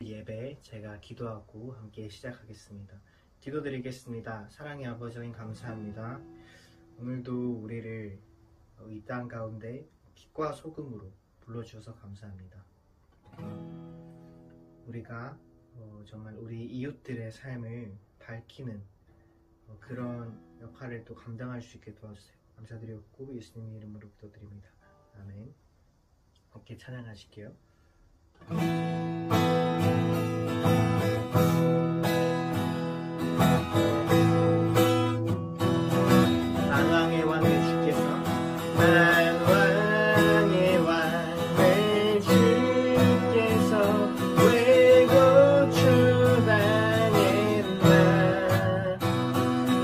예배 제가 기도하고 함께 시작하겠습니다. 기도드리겠습니다. 사랑의 아버지 감사합니다. 오늘도 우리를 이 땅 가운데 빛과 소금으로 불러주셔서 감사합니다. 우리가 정말 우리 이웃들의 삶을 밝히는 그런 역할을 또 감당할 수 있게 도와주세요. 감사드렸고 예수님 이름으로 기도드립니다. 아멘. 함께 찬양하실게요. 만왕의 왕을 주께서 만왕의 왕을 주께서 왜 고초당했나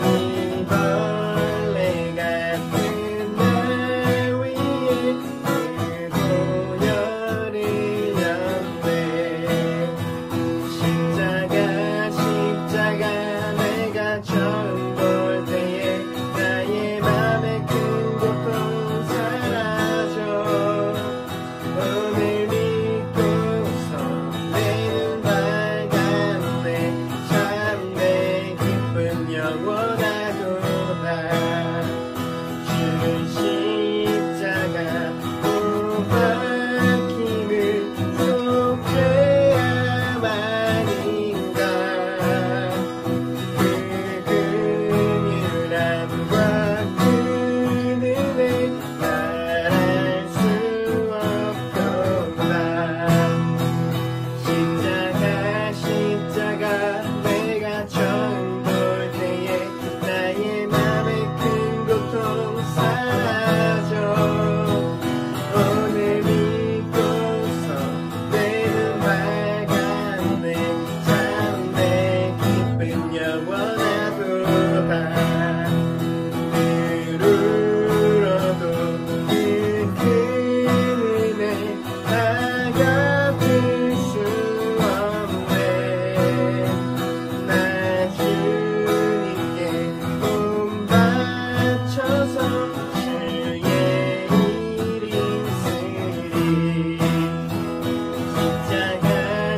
이 벌레 같은 날 위에 그 보혈을 였네. 십자가 내가 처음 볼 때에 나의 맘에 큰 고통 사라져. 오늘 믿고서 내 눈 밝았네. 참 내 기쁨 영원하도다. 주 십자가 못 박힘을 속죄야만인가. 그 긍휼함과 그 은혜 말할 수 없도다. 십자가 내가 처음 볼 때에 나의 맘에 큰 고통 사라져. 오늘 믿고서 내 눈 밝았네. 참 내 기쁨 영원하도다. 누르러도 그 큰 은혜 나갚을 수 없네. 나 주님께 몸 바쳐서 주의 일 있으리.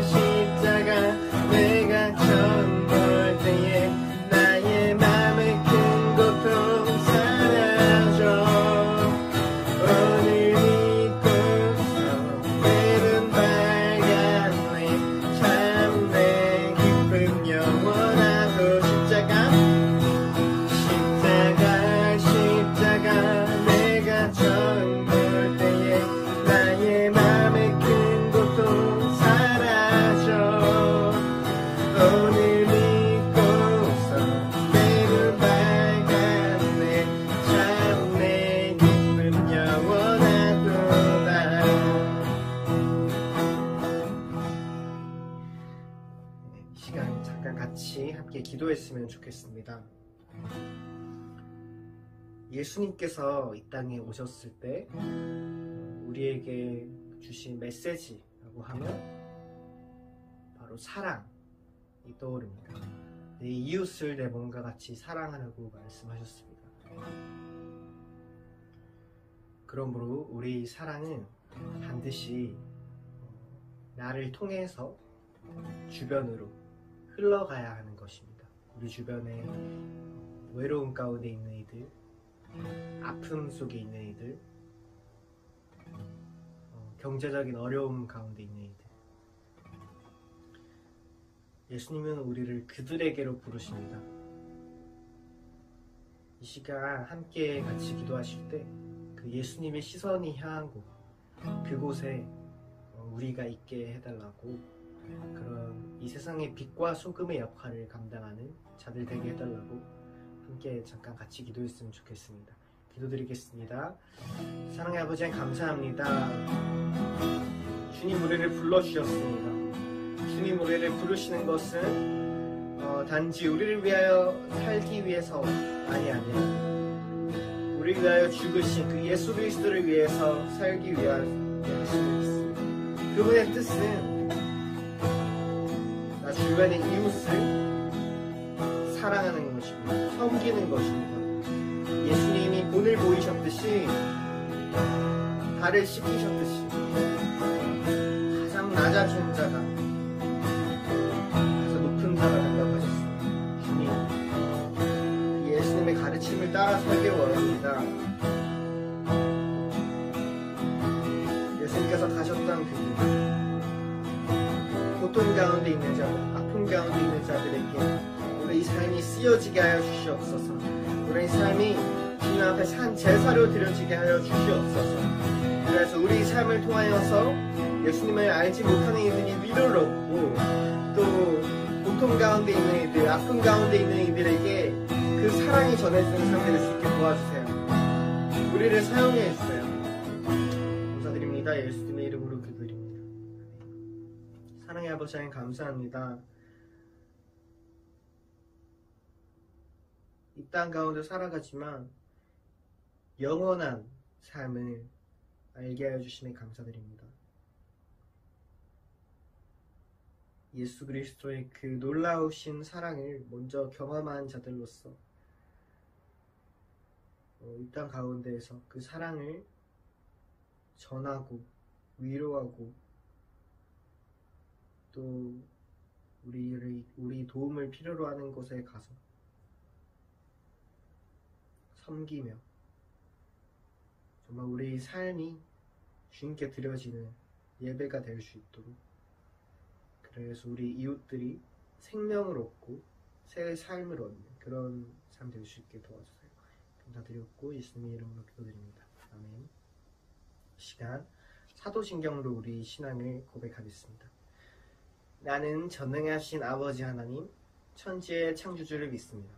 십자가 내가 처음 볼 때에 나의 맘에 큰 고통 사라져. 오늘 믿고서 내 눈 밝았네. 참 내 기쁨 영원하도. 십자가 내가 처음 볼 때에 나의 맘에 큰 고통 사라져. 오늘 믿고서 내 눈 밝았네. 참 내 기쁨 영원하도다. 이 시간 잠깐 같이 함께 기도했으면 좋겠습니다. 예수님께서 이 땅에 오셨을 때 우리에게 주신 메시지라고 하면 바로 사랑이 떠오릅니다. 내 이웃을 내 몸과 같이 사랑하라고 말씀하셨습니다. 그러므로 우리 사랑은 반드시 나를 통해서 주변으로 흘러가야 하는 것입니다. 우리 주변에 외로움 가운데 있는 이들, 아픔 속에 있는 이들, 경제적인 어려움 가운데 있는 이들, 예수님은 우리를 그들에게로 부르십니다. 이 시간 함께 같이 기도하실 때 그 예수님의 시선이 향한 곳, 그곳에 우리가 있게 해달라고, 그런 이 세상의 빛과 소금의 역할을 감당하는 자들 되게 해달라고 함께 잠깐 같이 기도했으면 좋겠습니다. 기도드리겠습니다. 사랑의 아버지 감사합니다. 주님 우리를 불러주셨습니다. 주님 우리를 부르시는 것은 단지 우리를 위하여 살기 위해서만이 아니라 우리를 위하여 죽으신 그 예수 그리스도를 위해서 살기 위한 것을 믿습니다. 그분의 뜻은 나 주변의 이웃을 사랑하는 것입니다. 섬기는 것입니다. 예수님이 본을 보이셨듯이 발을 씻기셨듯이 가장 낮아진 자가 고통 가운데 있는 자들, 아픔 가운데 있는 자들에게 우리 삶이 쓰여지게 하여 주시옵소서. 우리 삶이 주님 앞에 산 제사로 드려지게 하여 주시옵소서. 그래서 우리 삶을 통하여서 예수님을 알지 못하는 이들이 위로를 얻고 또 고통 가운데 있는 이들, 아픔 가운데 있는 이들에게 그 사랑이 전해지는 삶 될 수 있게 도와주세요. 우리를 사용해 주세요. 감사드립니다. 예수님의 이름으로 기도드립니다. 사랑의 아버지 하나님 감사합니다. 이 땅 가운데 살아가지만 영원한 삶을 알게 하여 주심에 감사드립니다. 예수 그리스도의 그 놀라우신 사랑을 먼저 경험한 자들로서 이 땅 가운데에서 그 사랑을 전하고 위로하고 또 우리 도움을 필요로 하는 곳에 가서 섬기며 정말 우리 삶이 주님께 드려지는 예배가 될 수 있도록, 그래서 우리 이웃들이 생명을 얻고 새 삶을 얻는 그런 삶 될 수 있게 도와주세요. 감사드렸고 예수님의 이름으로 기도드립니다. 아멘. 시간 사도신경으로 우리 신앙을 고백하겠습니다. 나는 전능하신 아버지 하나님, 천지의 창조주를 믿습니다.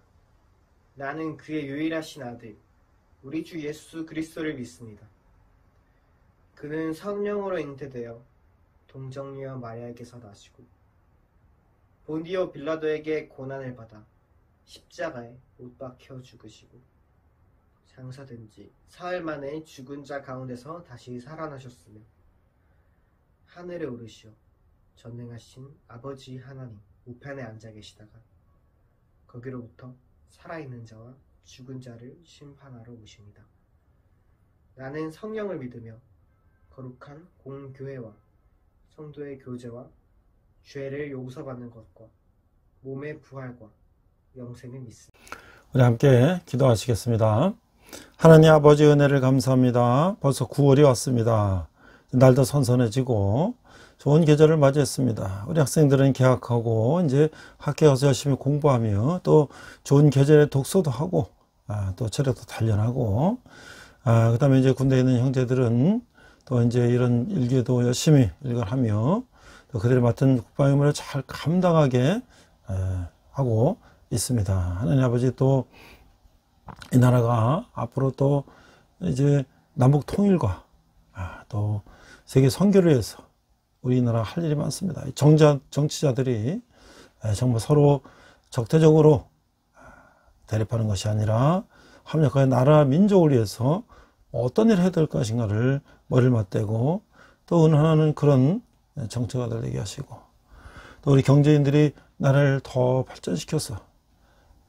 나는 그의 유일하신 아들, 우리 주 예수 그리스도를 믿습니다. 그는 성령으로 잉태되어 동정녀 마리아에게서 나시고 본디오 빌라도에게 고난을 받아 십자가에 못 박혀 죽으시고 장사된 지 사흘 만에 죽은 자 가운데서 다시 살아나셨으며 하늘에 오르시어 전능하신 아버지 하나님 우편에 앉아 계시다가 거기로부터 살아있는 자와 죽은 자를 심판하러 오십니다. 나는 성령을 믿으며 거룩한 공교회와 성도의 교제와 죄를 용서받는 것과 몸의 부활과 영생을 믿습니다. 우리 함께 기도하시겠습니다. 하나님 아버지 은혜를 감사합니다. 벌써 9월이 왔습니다. 날도 선선해지고 좋은 계절을 맞이했습니다. 우리 학생들은 개학하고 이제 학교에 가서 열심히 공부하며 또 좋은 계절에 독서도 하고 또 체력도 단련하고 그 다음에 이제 군대에 있는 형제들은 또 이제 이런 일기도 열심히 일관하며 또 그들이 맡은 국방 의무를 잘 감당하게 하고 있습니다. 하나님 아버지 또 이 나라가 앞으로 또 이제 남북 통일과 또 세계 선교를 위해서 우리나라 할 일이 많습니다. 정치자들이 정말 서로 적대적으로 대립하는 것이 아니라 합력하여 나라 민족을 위해서 어떤 일을 해야 될 것인가를 머리를 맞대고 또 은하는 그런 정치가 되게 하시고 또 우리 경제인들이 나라를 더 발전시켜서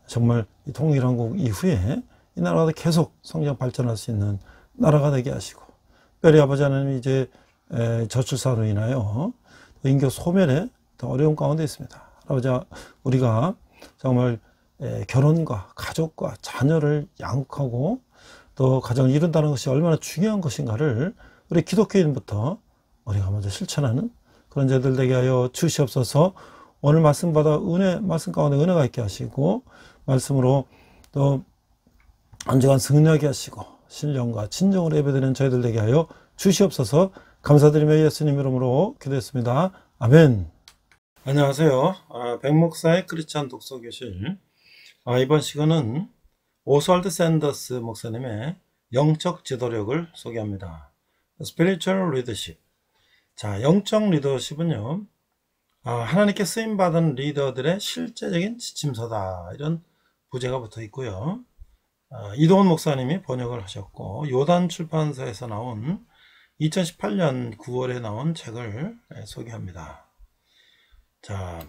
정말 이 통일한국 이후에 이 나라가 계속 성장 발전할 수 있는 나라가 되게 하시고 특별히 아버지 하나님이 이제 저출산으로 인하여 인구 소멸에 더 어려운 가운데 있습니다. 아버지 우리가 정말 결혼과 가족과 자녀를 양육하고 또 가정을 이룬다는 것이 얼마나 중요한 것인가를 우리 기독교인부터 우리가 먼저 실천하는 그런 자들 되게 하여 주시옵소서. 오늘 말씀 받아 말씀 가운데 은혜가 있게 하시고 말씀으로 또 언제간 승리하게 하시고 신령과 진정으로 예배드리는 저희들 되게 하여 주시옵소서. 감사드리며 예수님 이름으로 기도했습니다. 아멘. 안녕하세요. 백목사의 크리스찬 독서교실. 이번 시간은 오스왈드 샌더스 목사님의 영적 지도력을 소개합니다. Spiritual Leadership. 자, 영적 리더십은요, 하나님께 쓰임받은 리더들의 실제적인 지침서다. 이런 부제가 붙어 있고요. 이동원 목사님이 번역을 하셨고 요단 출판사에서 나온 2018년 9월에 나온 책을 소개합니다. 자,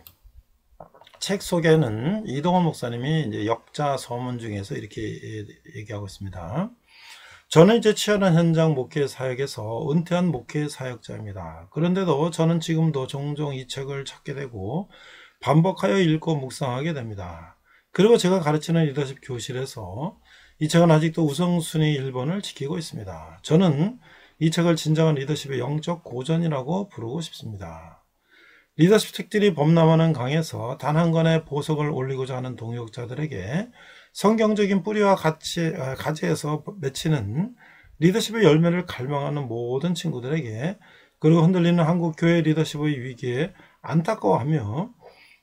책 소개는 이동원 목사님이 이제 역자 서문 중에서 이렇게 얘기하고 있습니다. 저는 이제 치열한 현장 목회 사역에서 은퇴한 목회 사역자입니다. 그런데도 저는 지금도 종종 이 책을 찾게 되고 반복하여 읽고 묵상하게 됩니다. 그리고 제가 가르치는 리더십 교실에서 이 책은 아직도 우선순위 1번을 지키고 있습니다. 저는 이 책을 진정한 리더십의 영적 고전이라고 부르고 싶습니다. 리더십 특질이 범람하는 강에서 단 한 건의 보석을 올리고자 하는 동역자들에게 성경적인 뿌리와 가지에서 맺히는 리더십의 열매를 갈망하는 모든 친구들에게, 그리고 흔들리는 한국교회 리더십의 위기에 안타까워하며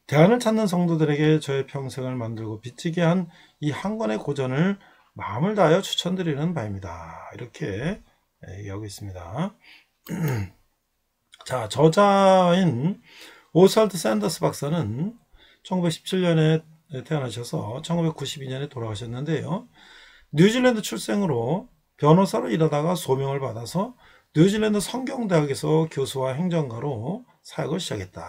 대안을 찾는 성도들에게 저의 평생을 만들고 빚지게 한 이 한 권의 고전을 마음을 다하여 추천드리는 바입니다. 이렇게 얘기하고 있습니다. 자, 저자인 오스왈드 샌더스 박사는 1917년에 태어나셔서 1992년에 돌아가셨는데요. 뉴질랜드 출생으로 변호사로 일하다가 소명을 받아서 뉴질랜드 성경대학에서 교수와 행정가로 사역을 시작했다.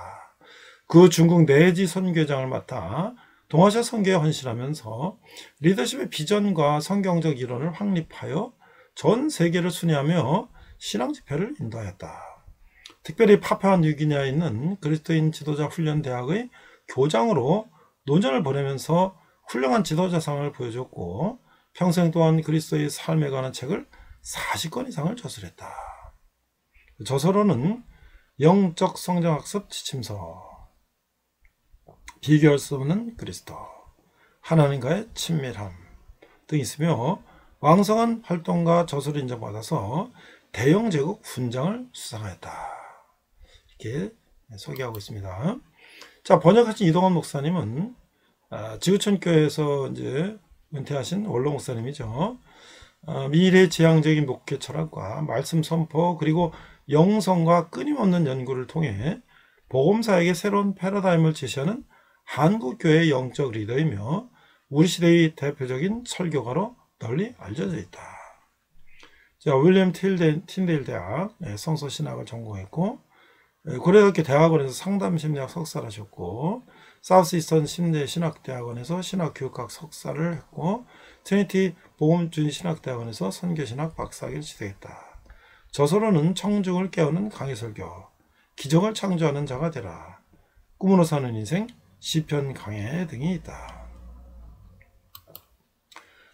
그 중국 내지 선교장을 맡아 동아시아 선교에 헌신하면서 리더십의 비전과 성경적 이론을 확립하여 전 세계를 순회하며 신앙 집회를 인도하였다. 특별히 파푸아뉴기니아에 있는 그리스도인 지도자 훈련 대학의 교장으로 노년을 보내면서 훌륭한 지도자상을 보여줬고, 평생 동안 그리스도의 삶에 관한 책을 40권 이상을 저술했다. 저서로는 영적 성장학습 지침서, 비교할 수 없는 그리스도, 하나님과의 친밀함 등이 있으며 왕성한 활동과 저술을 인정받아서 대영 제국 훈장을 수상하였다. 이렇게 소개하고 있습니다. 자, 번역하신 이동원 목사님은 지구촌교회에서 이제 은퇴하신 원로 목사님이죠. 미래지향적인 목회 철학과 말씀 선포, 그리고 영성과 끊임없는 연구를 통해 복음사에게 새로운 패러다임을 제시하는 한국교회의 영적 리더이며 우리 시대의 대표적인 설교가로 널리 알려져 있다. 자, 윌리엄 틴데일 대학 성서신학을 전공했고, 고려대학교 대학원에서 상담심리학 석사를 하셨고, 사우스 이스턴 심대 신학대학원에서 신학교육학 석사를 했고, 트리니티 복음주의 신학대학원에서 선교신학 박사학위를 취득했다. 저서로는 청중을 깨우는 강해설교, 기적을 창조하는 자가 되라, 꿈으로 사는 인생, 시편 강해 등이 있다.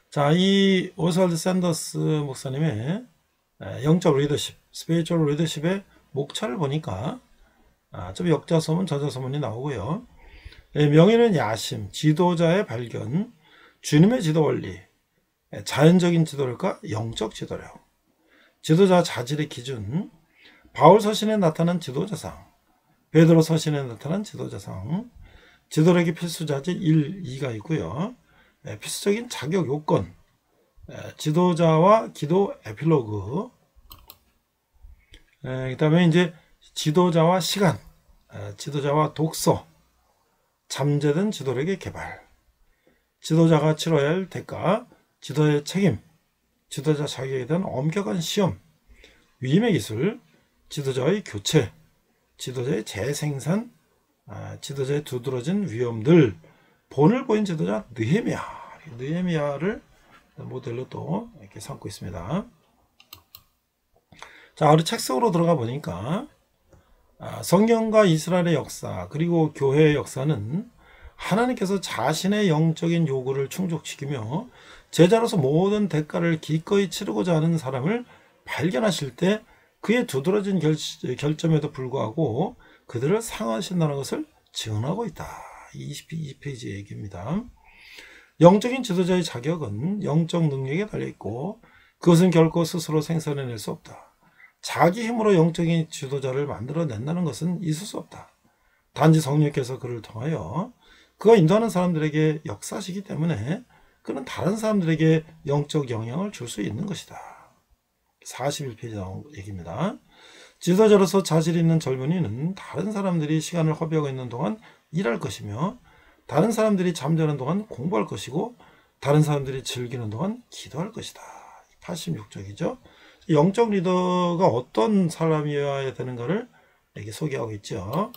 자, 이 오스왈드 샌더스 목사님의 영적 리더십, 스피리추얼 리더십의 목차를 보니까 좀 역자서문, 저자서문이 나오고요. 명예는 야심, 지도자의 발견, 주님의 지도 원리, 자연적인 지도력과 영적 지도력, 지도자 자질의 기준, 바울 서신에 나타난 지도자상, 베드로 서신에 나타난 지도자상, 지도력의 필수 자질 1, 2가 있고요. 필수적인 자격 요건, 지도자와 기도 에필로그, 그 다음에 이제 지도자와 시간, 지도자와 독서, 잠재된 지도력의 개발, 지도자가 치러야 할 대가, 지도자의 책임, 지도자 자격에 대한 엄격한 시험, 위임의 기술, 지도자의 교체, 지도자의 재생산, 지도자의 두드러진 위험들, 본을 보인 지도자 느헤미야를 모델로 또 이렇게 삼고 있습니다. 자, 우리 책 속으로 들어가 보니까 성경과 이스라엘의 역사, 그리고 교회의 역사는 하나님께서 자신의 영적인 요구를 충족시키며 제자로서 모든 대가를 기꺼이 치르고자 하는 사람을 발견하실 때 그의 두드러진 결점에도 불구하고 그들을 사랑하신다는 것을 증언하고 있다. 22페이지 얘기입니다. 영적인 지도자의 자격은 영적 능력에 달려있고 그것은 결코 스스로 생산해낼 수 없다. 자기 힘으로 영적인 지도자를 만들어낸다는 것은 있을 수 없다. 단지 성령께서 그를 통하여 그가 인도하는 사람들에게 역사시기 때문에 그는 다른 사람들에게 영적 영향을 줄 수 있는 것이다. 41페이지 나온 얘기입니다. 지도자로서 자질 있는 젊은이는 다른 사람들이 시간을 허비하고 있는 동안 일할 것이며 다른 사람들이 잠자는 동안 공부할 것이고 다른 사람들이 즐기는 동안 기도할 것이다. 86쪽이죠. 영적 리더가 어떤 사람이어야 되는가를 이렇게 소개하고 있죠.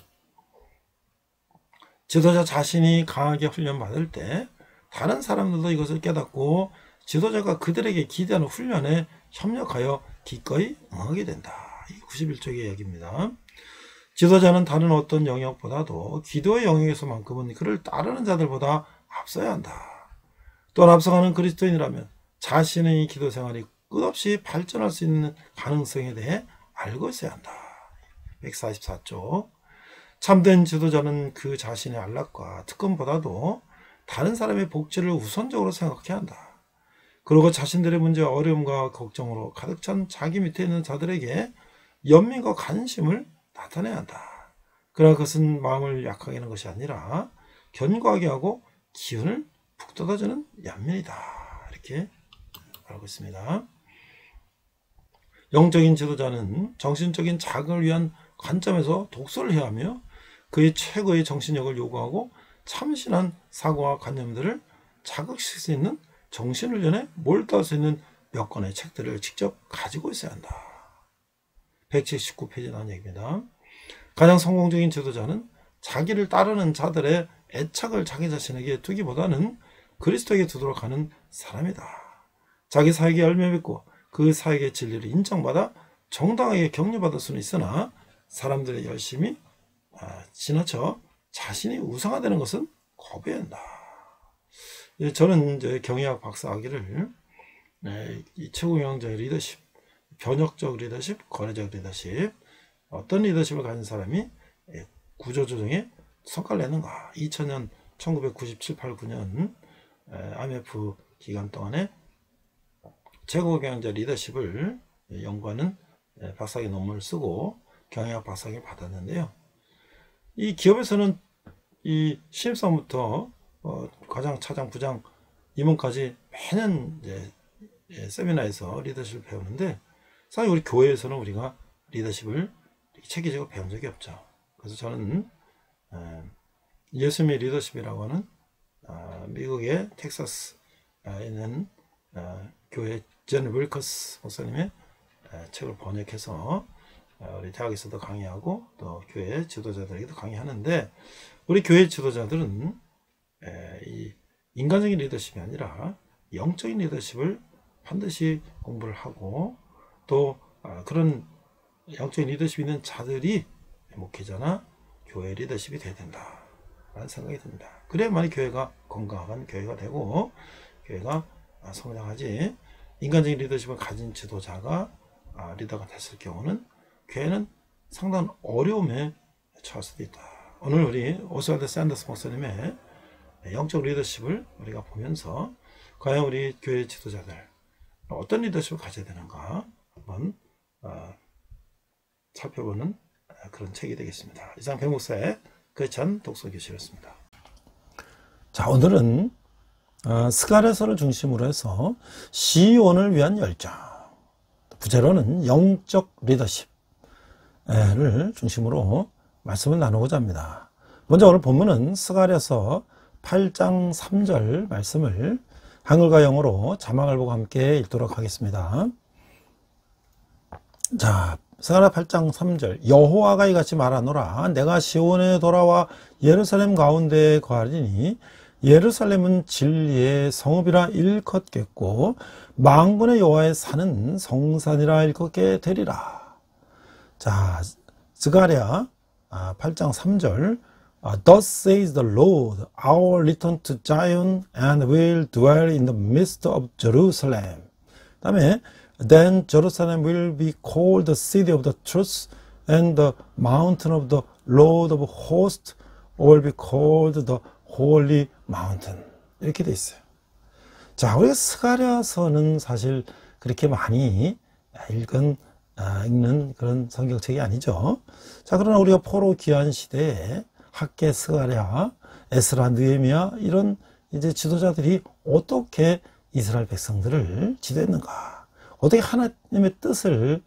지도자 자신이 강하게 훈련받을 때 다른 사람들도 이것을 깨닫고 지도자가 그들에게 기대하는 훈련에 협력하여 기꺼이 응하게 된다. 91쪽의 이야기입니다. 지도자는 다른 어떤 영역보다도 기도의 영역에서만큼은 그를 따르는 자들보다 앞서야 한다. 또한 앞서가는 그리스도인이라면 자신의 기도 생활이 끝없이 발전할 수 있는 가능성에 대해 알고 있어야 한다. 144쪽. 참된 지도자는 그 자신의 안락과 특권보다도 다른 사람의 복지를 우선적으로 생각해야 한다. 그리고 자신들의 문제와 어려움과 걱정으로 가득 찬 자기 밑에 있는 자들에게 연민과 관심을 나타내야 한다. 그러나 그것은 마음을 약하게 하는 것이 아니라 견고하게 하고 기운을 북돋아주는 연민이다. 이렇게 말하고 있습니다. 영적인 지도자는 정신적인 자극을 위한 관점에서 독서를 해야 하며 그의 최고의 정신력을 요구하고 참신한 사고와 관념들을 자극시킬 수 있는 정신훈련에 몰두할 수 있는 몇 권의 책들을 직접 가지고 있어야 한다. 179페이지에 나온 얘기입니다. 가장 성공적인 지도자는 자기를 따르는 자들의 애착을 자기 자신에게 두기보다는 그리스도에게 두도록 하는 사람이다. 자기 사역에 열매 맺고 그 사역의 진리를 인정받아 정당하게 격려받을 수는 있으나 사람들의 열심이 지나쳐 자신이 우상화되는 것은 거부해야 한다. 저는 이제 경영학 박사학위를 최고 영향자의 리더십, 변혁적 리더십, 거래적 리더십, 어떤 리더십을 가진 사람이 구조조정에 성과를 내는가. 2000년, 1997, 8, 9년 IMF 기간 동안에 최고 경영자 리더십을 연구하는 박사학위 논문을 쓰고 경영학 박사학위를 받았는데요. 이 기업에서는 이 신입사원부터 과장, 차장, 부장, 임원까지 매년 이제 세미나에서 리더십을 배우는데 사실 우리 교회에서는 우리가 리더십을 체계적으로 배운 적이 없죠. 그래서 저는 예수님의 리더십이라고 하는 미국의 텍사스에 있는 교회 존 윌커스 목사님의 책을 번역해서 우리 대학에서도 강의하고 또 교회 지도자들에게도 강의하는데 우리 교회 지도자들은 이 인간적인 리더십이 아니라 영적인 리더십을 반드시 공부를 하고 또 그런 영적인 리더십이 있는 자들이 목회자나 교회 리더십이 돼야 된다 라는 생각이 듭니다. 그래야만이 교회가 건강한 교회가 되고 교회가 성장하지 인간적인 리더십을 가진 지도자가 리더가 됐을 경우는 교회는 상당한 어려움에 처할 수도 있다. 오늘 우리 오스왈드 샌더스 목사님의 영적 리더십을 우리가 보면서 과연 우리 교회 지도자들 어떤 리더십을 가져야 되는가 한번 살펴보는 그런 책이 되겠습니다. 이상 백 목사의 거창 독서교실이었습니다. 자, 오늘은 스가랴서를 중심으로 해서 시온을 위한 열정, 부제로는 영적 리더십을 중심으로 말씀을 나누고자 합니다. 먼저 오늘 본문은 스가랴서 8장 3절 말씀을 한글과 영어로 자막을 보고 함께 읽도록 하겠습니다. 자, 스가랴 8장 3절 여호와가 이같이 말하노라. 내가 시온에 돌아와 예루살렘 가운데에 거하리니 예루살렘은 진리의 성읍이라 일컫겠고 만군의 여호와의 산은 성산이라 일컫게 되리라. 자, 스가랴 8장 3절 Thus says the Lord, I will return to Zion and will dwell in the midst of Jerusalem. 그 다음에 Then Jerusalem will be called the city of the truth and the mountain of the Lord of hosts will be called the holy mountain. 이렇게 돼 있어요. 자, 우리가 스가랴서는 사실 그렇게 많이 읽는 그런 성경책이 아니죠. 자, 그러나 우리가 포로 귀환 시대에 학개, 스가랴, 에스라, 느헤미야 이런 이제 지도자들이 어떻게 이스라엘 백성들을 지도했는가? 어떻게 하나님의 뜻을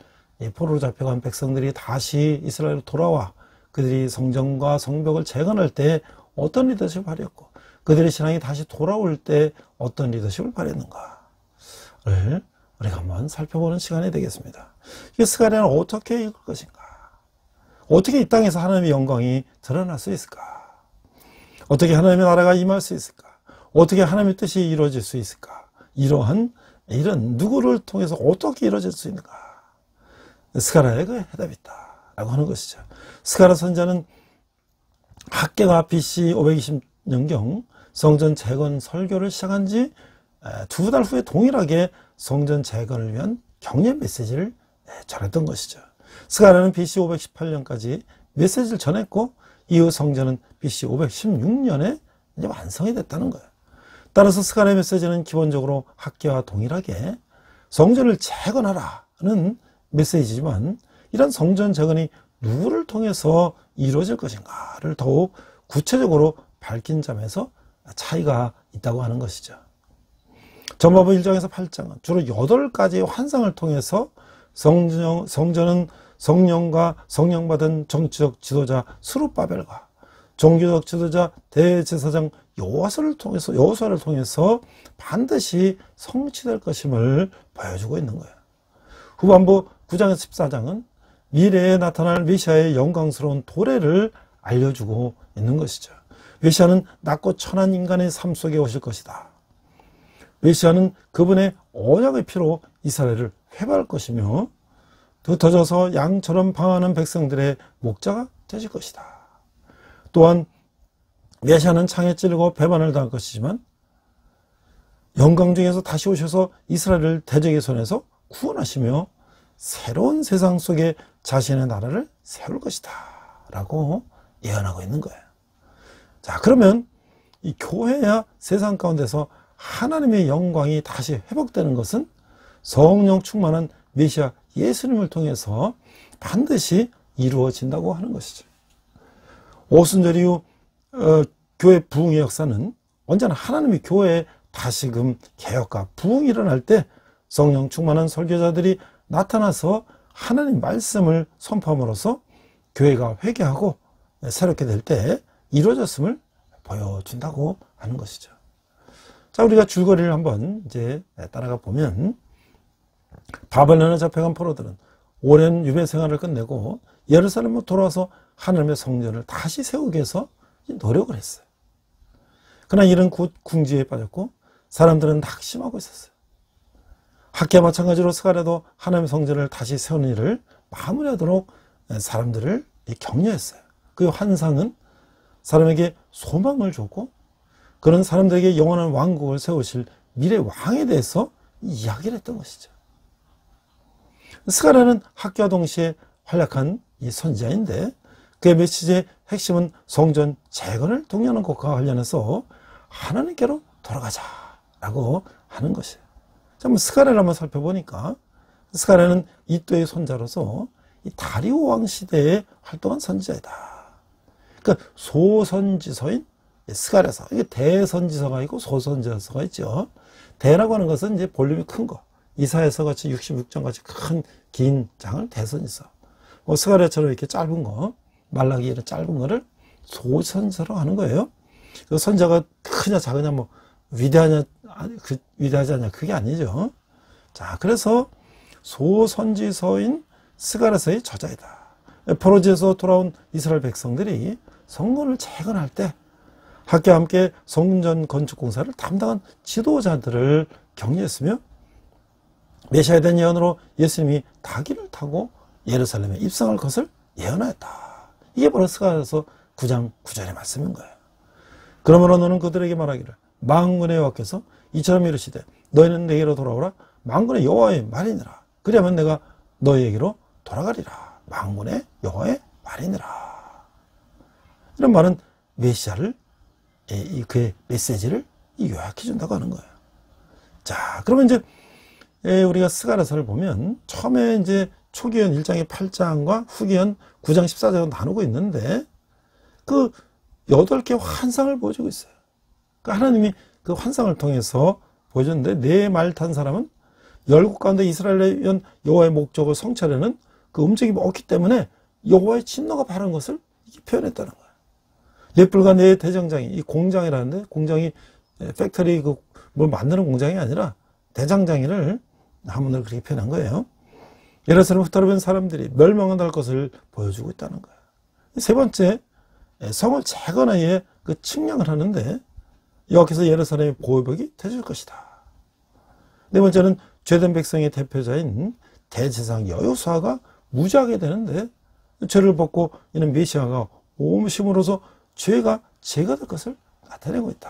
포로로 잡혀간 백성들이 다시 이스라엘로 돌아와 그들이 성전과 성벽을 재건할 때 어떤 리더십을 발휘했고 그들의 신앙이 다시 돌아올 때 어떤 리더십을 발휘했는가를 우리가 한번 살펴보는 시간이 되겠습니다. 이 스가랴는 어떻게 읽을 것인가? 어떻게 이 땅에서 하나님의 영광이 드러날 수 있을까? 어떻게 하나님의 나라가 임할 수 있을까? 어떻게 하나님의 뜻이 이루어질 수 있을까? 이런 누구를 통해서 어떻게 이루어질 수 있는가? 스가랴의 그 해답이 있다라고 하는 것이죠. 스가랴 선지자는 학개가 BC 520년경 성전 재건 설교를 시작한 지 2달 후에 동일하게 성전 재건을 위한 격려 메시지를 전했던 것이죠. 스가랴는 BC 518년까지 메시지를 전했고 이후 성전은 BC 516년에 이제 완성이 됐다는 거예요. 따라서 스가랴 메시지는 기본적으로 학계와 동일하게 성전을 재건하라는 메시지지만, 이런 성전 재건이 누구를 통해서 이루어질 것인가를 더욱 구체적으로 밝힌 점에서 차이가 있다고 하는 것이죠. 전마부 1장에서 8장은 주로 8가지의 환상을 통해서 성전은 성령과 성령받은 정치적 지도자 스룹바벨과 종교적 지도자 대제사장 여호수아를 통해서 반드시 성취될 것임을 보여주고 있는 거예요. 후반부 9장에서 14장은 미래에 나타날 메시아의 영광스러운 도래를 알려주고 있는 것이죠. 메시아는 낮고 천한 인간의 삶 속에 오실 것이다. 메시아는 그분의 언약의 피로 이스라엘을 회복할 것이며, 흩어져서 양처럼 방황하는 백성들의 목자가 되실 것이다. 또한 메시아는 창에 찔리고 배반을 당할 것이지만 영광 중에서 다시 오셔서 이스라엘을 대적의 손에서 구원하시며 새로운 세상 속에 자신의 나라를 세울 것이다 라고 예언하고 있는 거예요. 자, 그러면 이 교회야 세상 가운데서 하나님의 영광이 다시 회복되는 것은 성령 충만한 메시아 예수님을 통해서 반드시 이루어진다고 하는 것이죠. 오순절 이후 교회 부흥의 역사는 언제나 하나님의 교회에 다시금 개혁과 부흥이 일어날 때 성령 충만한 설교자들이 나타나서 하나님 말씀을 선포함으로써 교회가 회개하고 새롭게 될 때 이루어졌음을 보여준다고 하는 것이죠. 자, 우리가 줄거리를 한번 이제 따라가 보면, 바벨론에 잡혀간 포로들은 오랜 유배 생활을 끝내고 예루살렘으로 돌아와서 하나님의 성전을 다시 세우기 위해서 노력을 했어요. 그러나 이런 궁지에 빠졌고 사람들은 낙심하고 있었어요. 학계와 마찬가지로 스가랴도 하나님의 성전을 다시 세우는 일을 마무리하도록 사람들을 격려했어요. 그 환상은 사람에게 소망을 줬고, 그런 사람들에게 영원한 왕국을 세우실 미래 왕에 대해서 이야기를 했던 것이죠. 스가랴는 학교와 동시에 활약한 이 선지자인데, 그의 메시지의 핵심은 성전 재건을 독려하는 것과 관련해서 하나님께로 돌아가자라고 하는 것이에요. 자, 한번 스가랴를 한번 살펴보니까, 스가랴는 이또의 손자로서 이 다리오 왕 시대에 활동한 선지자이다. 그러니까 소선지서인 스가랴서, 이게 대선지서가 있고 소선지서가 있죠. 대라고 하는 것은 이제 볼륨이 큰 거, 이사야서 같이 66장 같이 큰 긴 장을 대선지서, 스가랴처럼 이렇게 짧은 거, 말라기 이런 짧은 거를 소선지서로 하는 거예요. 그 선자가 크냐 작으냐 뭐 위대하지 않냐 그게 아니죠. 자, 그래서 소선지서인 스가랴서의 저자이다. 포로지에서 돌아온 이스라엘 백성들이 성전을 재건할 때 학교와 함께 성전 건축 공사를 담당한 지도자들을 격려했으며, 메시아에 대한 예언으로 예수님이 닭을 타고 예루살렘에 입성할 것을 예언하였다. 이게 바로 스가랴서 9장 9절의 말씀인 거예요. 그러므로 너는 그들에게 말하기를, 만군의 여호와께서 이처럼 이르시되 너희는 내게로 돌아오라. 만군의 여호와의 말이니라. 그리하면 내가 너희에게로 돌아가리라. 만군의 여호와의 말이니라. 이런 말은 메시아를, 그의 메시지를 요약해 준다고 하는 거예요. 자, 그러면 이제 우리가 스가랴서를 보면 처음에 이제 초기현 1장의 8장과 후기현 9장 14장을 나누고 있는데, 그 8개의 환상을 보여주고 있어요. 그러니까 하나님이 그 환상을 통해서 보여줬는데, 내 말 탄 사람은 열국 가운데 이스라엘의 연 여호와의 목적을 성취하려는 그 움직임이 없기 때문에 여호와의 진노가 바른 것을 이렇게 표현했다는 거예요. 넷불과 네 대장장이, 이 공장이라는데, 공장이 팩토리 뭘 만드는 공장이 아니라 대장장이를 한문으로 그렇게 표현한 거예요. 예루살렘 흩어져본 사람들이 멸망할 것을 보여주고 있다는 거예요. 세 번째, 성을 재건하여 그 측량을 하는데, 여호와께서 예루살렘의 보호벽이 되줄 것이다. 네 번째는 죄된 백성의 대표자인 대제사장 여호수아가 무죄하게 되는데, 죄를 벗고 이는 메시아가 오심으로써 죄가 제거될 것을 나타내고 있다.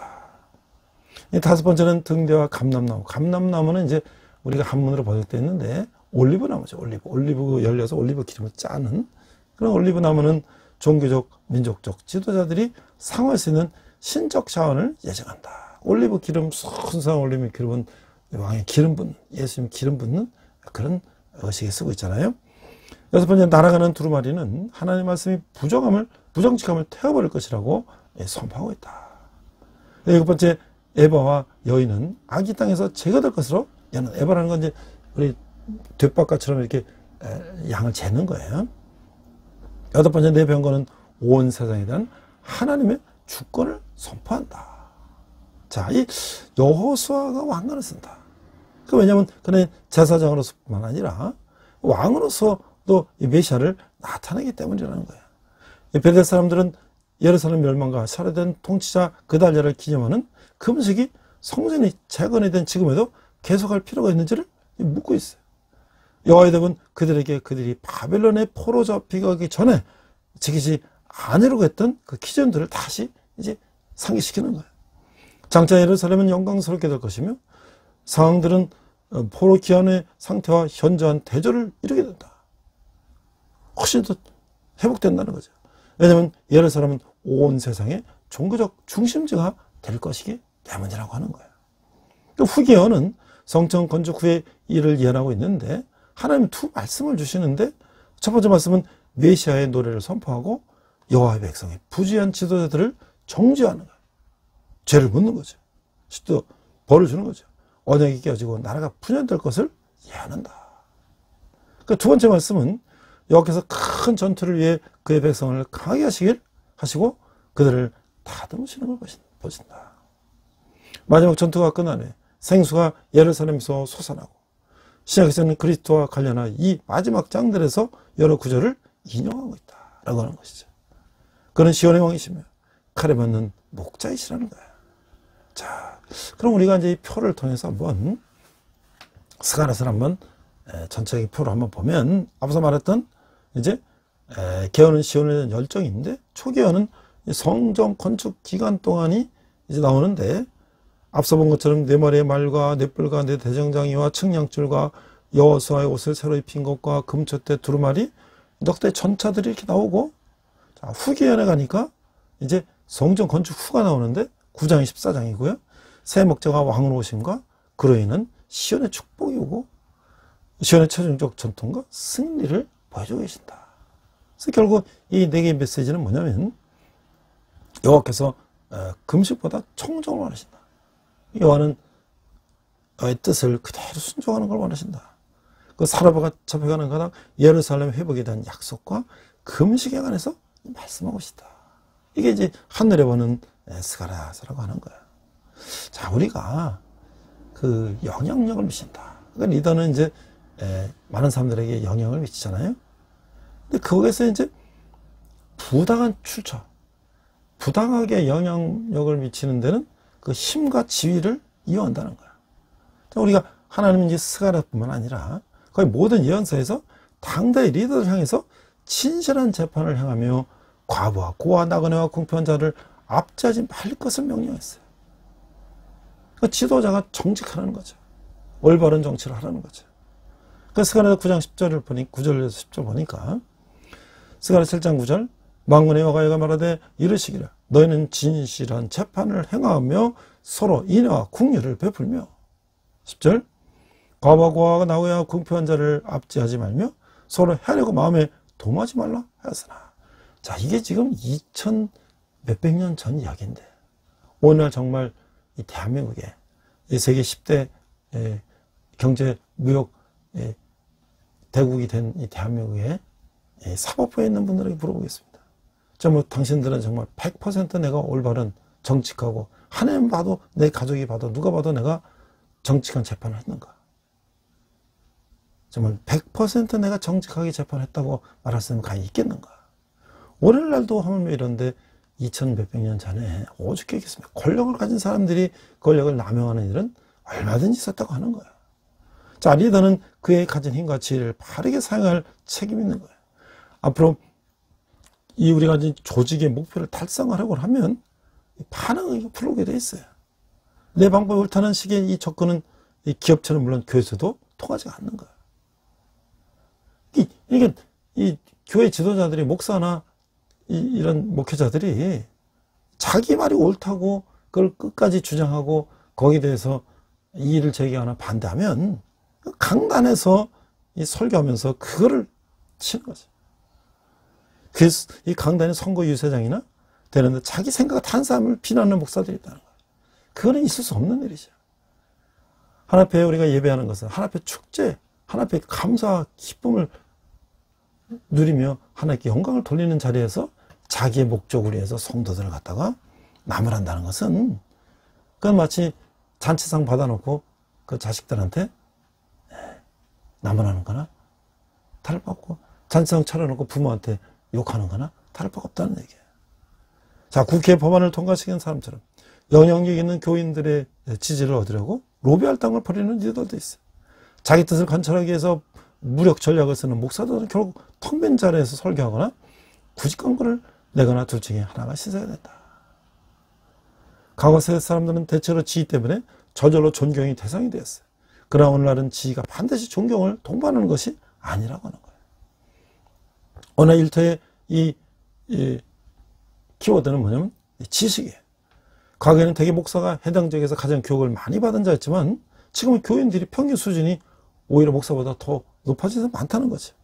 다섯 번째는 등대와 감람나무. 감람나무는 이제 우리가 한문으로 번역되어 있는데 올리브나무죠. 올리브 열려서 올리브 기름을 짜는 그런 올리브나무는 종교적, 민족적 지도자들이 상할 수 있는 신적 자원을 예정한다. 올리브 기름 순수한 올리브 기름은 왕의 기름 붓는, 예수님 기름 붓는 그런 의식에 쓰고 있잖아요. 여섯 번째, 날아가는 두루마리는 하나님의 말씀이 부정직함을 태워버릴 것이라고 선포하고 있다. 일곱 번째, 에바와 여인은 아기 땅에서 제거될 것으로 얘는 에바라는 건 이제 우리 뒷바퀴처럼 이렇게 양을 재는 거예요. 여덟 번째, 내 병거는 온 세상에 대한 하나님의 주권을 선포한다. 자, 이 여호수아가 왕관을 쓴다. 왜냐하면 그는 제사장으로서뿐만 아니라 왕으로서도 이 메시아를 나타내기 때문이라는 거예요. 베델 사람들은 예루살렘 멸망과 살해된 통치자 그달랴를 기념하는 금식이 성전이 재건이 된 지금에도 계속할 필요가 있는지를 묻고 있어요. 여호와의 덕은 그들에게 그들이 바벨론의 포로 잡히기 전에 지키지 않으려고 했던 그 기준들을 다시 이제 상기시키는 거예요. 장차 예루살렘은 영광스럽게 될 것이며 상황들은 포로 기한의 상태와 현저한 대조를 이루게 된다. 훨씬 더 회복된다는 거죠. 왜냐하면 예루살렘은 온 세상의 종교적 중심지가 될 것이기 때문이라고 하는 거예요. 또 후기어는 성전 건축 후의 일을 예언하고 있는데 하나님 두 말씀을 주시는데 첫 번째 말씀은 메시아의 노래를 선포하고 여호와의 백성의 부주의한 지도자들을 정죄하는 거예요. 죄를 묻는 거죠. 또 벌을 주는 거죠. 언약이 깨어지고 나라가 분열될 것을 예언한다. 두 번째 말씀은 여호와께서 큰 전투를 위해 그의 백성을 강하게 하시고 그들을 다듬으시는 걸 보신다. 마지막 전투가 끝난 후에 생수가 예루살렘에서 솟아나고 신약에서는 그리스도와 관련한 이 마지막 장들에서 여러 구절을 인용하고 있다라고 하는 것이죠. 그는 시온의 왕이시며 칼에 맞는 목자이시라는 거예요. 자, 그럼 우리가 이제 이 표를 통해서 한번 스가랴서를 한번 전체적인 표를 한번 보면 앞서 말했던 이제 개헌은 시온에 대한 열정인데 초개헌은 성전 건축 기간 동안이 이제 나오는데 앞서 본 것처럼 네 마리의 말과 네 뿔과 네 대정장이와 측량줄과 여호수아의 옷을 새로 입힌 것과 금초대 두루마리 넉대 전차들이 이렇게 나오고 자, 후기연에 가니까 이제 성전 건축 후가 나오는데 9장이 14장이고요. 새 목자가 왕으로 오심과 그로 인한 시온의 축복이 오고 시온의 최종적 전통과 승리를 보여주고 계신다. 그래서 결국 이 네 개의 메시지는 뭐냐면 여호와께서 금식보다 청정을 원하신다. 여호와는 너의 뜻을 그대로 순종하는 걸 원하신다. 그 사라바가 잡혀가는 가닥 예루살렘 회복에 대한 약속과 금식에 관해서 말씀하고 있다. 이게 이제 하늘에 보는 스가랴서라고 하는 거예요. 자, 우리가 그 영향력을 미친다. 그러니까 리더는 이제 많은 사람들에게 영향을 미치잖아요. 근데 거기서 이제 부당한 출처, 부당하게 영향력을 미치는 데는 그 힘과 지위를 이용한다는 거야. 우리가 하나님은 이제 스가랴뿐만 아니라 거의 모든 예언서에서 당대의 리더를 향해서 진실한 재판을 향하며 과부와 고아 나그네와 궁핍한 자를 압제하지 말 것을 명령했어요. 그 지도자가 정직하라는 거죠. 올바른 정치를 하라는 거죠. 그 스가랴 9장 10절을 보니 9절에서 10절 보니까 스가랴 7장 9절 만군의 여호와가 말하되 이르시기를 너희는 진실한 재판을 행하며 서로 인애와 긍휼을 베풀며 10절 과부와 고아가 나오야 궁핍한 자를 압제하지 말며 서로 헤아리고 마음에 도모하지 말라 하였으나 자, 이게 지금 2000 몇백 년 전 이야기인데 오늘 정말 이 대한민국에 이 세계 10대 경제 무역 대국이 된 이 대한민국에 사법부에 있는 분들에게 물어보겠습니다. 정말 당신들은 정말 100% 내가 올바른 정직하고 하나님 봐도 내 가족이 봐도 누가 봐도 내가 정직한 재판을 했는가? 정말 100% 내가 정직하게 재판했다고 말할 수 있는 가히 있겠는가? 오늘날도 하물며 이런데 2000 몇백 년 전에 오죽게 있겠습니까? 권력을 가진 사람들이 권력을 남용하는 일은 얼마든지 있었다고 하는 거예요. 자, 리더는 그의 가진 힘과 지혜를 바르게 사용할 책임이 있는 거예요. 앞으로 이 우리가 가진 조직의 목표를 달성하려고 하면 반응이 불러오게 돼 있어요. 내 방법이 옳다는 식의 이 접근은 이 기업체는 물론 교회에서도 통하지 않는 거예요. 이게 이 교회 지도자들이 목사나 이런 목회자들이 자기 말이 옳다고 그걸 끝까지 주장하고 거기에 대해서 이의를 제기하거나 반대하면 강단에서 이 설교하면서 그거를 치는 거죠. 그래서 이 강단의 선거 유세장이나 되는데 자기 생각 한 사람을 비난하는 목사들이 있다는 거예요. 그거는 있을 수 없는 일이죠. 하나님 앞에 우리가 예배하는 것은 하나님 앞에 축제, 하나님 앞에 감사와 기쁨을 누리며 하나님께 영광을 돌리는 자리에서 자기의 목적을 위해서 성도들을 갖다가 나무란다는 것은 그건 마치 잔치상 받아놓고 그 자식들한테 나무라는 거나 다를 바 없고, 잔치상 차려놓고 부모한테 욕하는 거나 다를 바가 없다는 얘기예요. 자, 국회 법안을 통과시킨 사람처럼 영향력 있는 교인들의 지지를 얻으려고 로비할 땅을 벌이는 리더도 있어요. 자기 뜻을 관철하기 위해서 무력 전략을 쓰는 목사들은 결국 텅 빈 자리에서 설교하거나 굳이 광고를 내거나 둘 중에 하나가 시사가 된다. 과거 세대 사람들은 대체로 지위 때문에 저절로 존경의 대상이 되었어요. 그러나 오늘날은 지위가 반드시 존경을 동반하는 것이 아니라고 하는 거예요. 오늘 일터의 이 키워드는 뭐냐면 지식이에요. 과거에는 대개 목사가 해당 지역에서 가장 교육을 많이 받은 자였지만 지금은 교인들이 평균 수준이 오히려 목사보다 더 높아지서 많다는 거죠.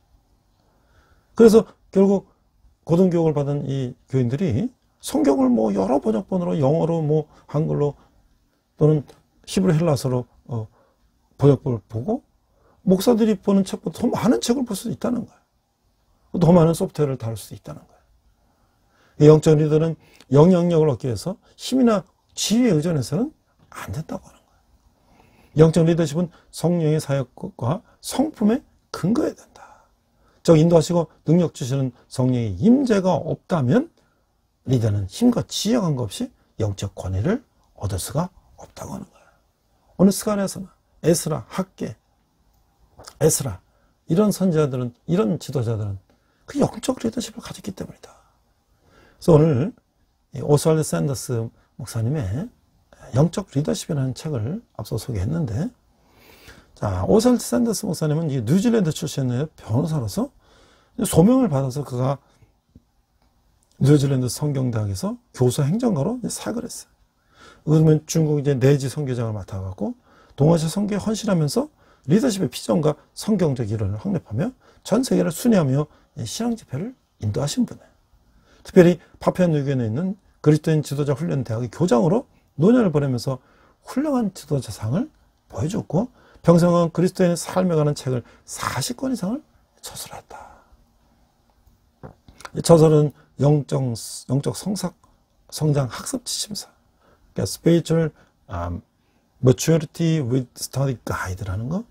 그래서 결국 고등교육을 받은 이 교인들이 성경을 뭐 여러 번역본으로 영어로 뭐 한글로 또는 히브리 헬라서로 번역본을 보고 목사들이 보는 책보다 더 많은 책을 볼 수 있다는 거예요. 더 많은 소프트웨어를 다룰 수 있다는 거예요. 영적 리더는 영향력을 얻기 위해서 힘이나 지위에 의존해서는 안 된다고 하는 거예요. 영적 리더십은 성령의 사역과 성품에 근거해야 된다. 즉 인도하시고 능력 주시는 성령의 임재가 없다면 리더는 힘과 지혜 관계 없이 영적 권위를 얻을 수가 없다고 하는 거예요. 오늘 스가랴서나 에스라, 학개, 에스라 이런 선지자들은, 이런 지도자들은 그 영적 리더십을 가졌기 때문이다. 그래서 오늘 오스왈드 샌더스 목사님의 영적 리더십이라는 책을 앞서 소개했는데, 자, 오스왈드 샌더스 목사님은 이 뉴질랜드 출신의 변호사로서 소명을 받아서 그가 뉴질랜드 성경대학에서 교수 행정가로 사역을 했어요. 그러면 중국 이제 내지 선교장을 맡아갖고 동아시아 선교에 헌신하면서 리더십의 비전과 성경적 이론을 확립하며 전 세계를 순회하며 신앙 집회를 인도하신 분이에요. 특별히 파푸아뉴기니아에 있는 그리스도인 지도자 훈련 대학의 교장으로 노년을 보내면서 훌륭한 지도자상을 보여줬고 평생은 그리스도인의 삶에 관한 책을 40권 이상을 저술했다. 이 저술은 영적 성장 학습 지침서, 그러니까 Spiritual Maturity with Study Guide라는 거,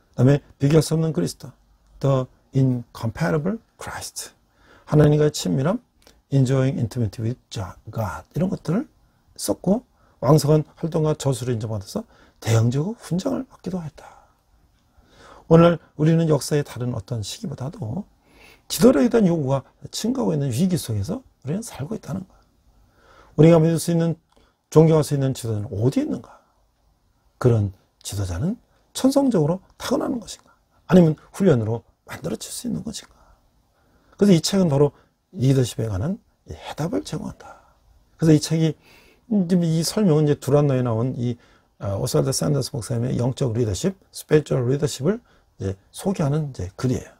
그다음에 비교할 수 없는 그리스도, The Incomparable Christ, 하나님과의 친밀함, Enjoying Intimacy with God, 이런 것들을 썼고 왕성한 활동과 저술을 인정받아서 대형적으로 훈장을 받기도 했다. 오늘 우리는 역사의 다른 어떤 시기보다도 지도력에 대한 요구가 증가하고 있는 위기 속에서 우리는 살고 있다는 거야. 우리가 믿을 수 있는, 존경할 수 있는 지도자는 어디에 있는가? 그런 지도자는 천성적으로 타고나는 것인가? 아니면 훈련으로 만들어질 수 있는 것인가? 그래서 이 책은 바로 리더십에 관한 해답을 제공한다. 그래서 이 책이, 이 설명은 이제 두란노에 나온 이 오스왈드 샌더스 목사님의 영적 리더십, 스피리추얼 리더십을 이제 소개하는 이제 글이에요.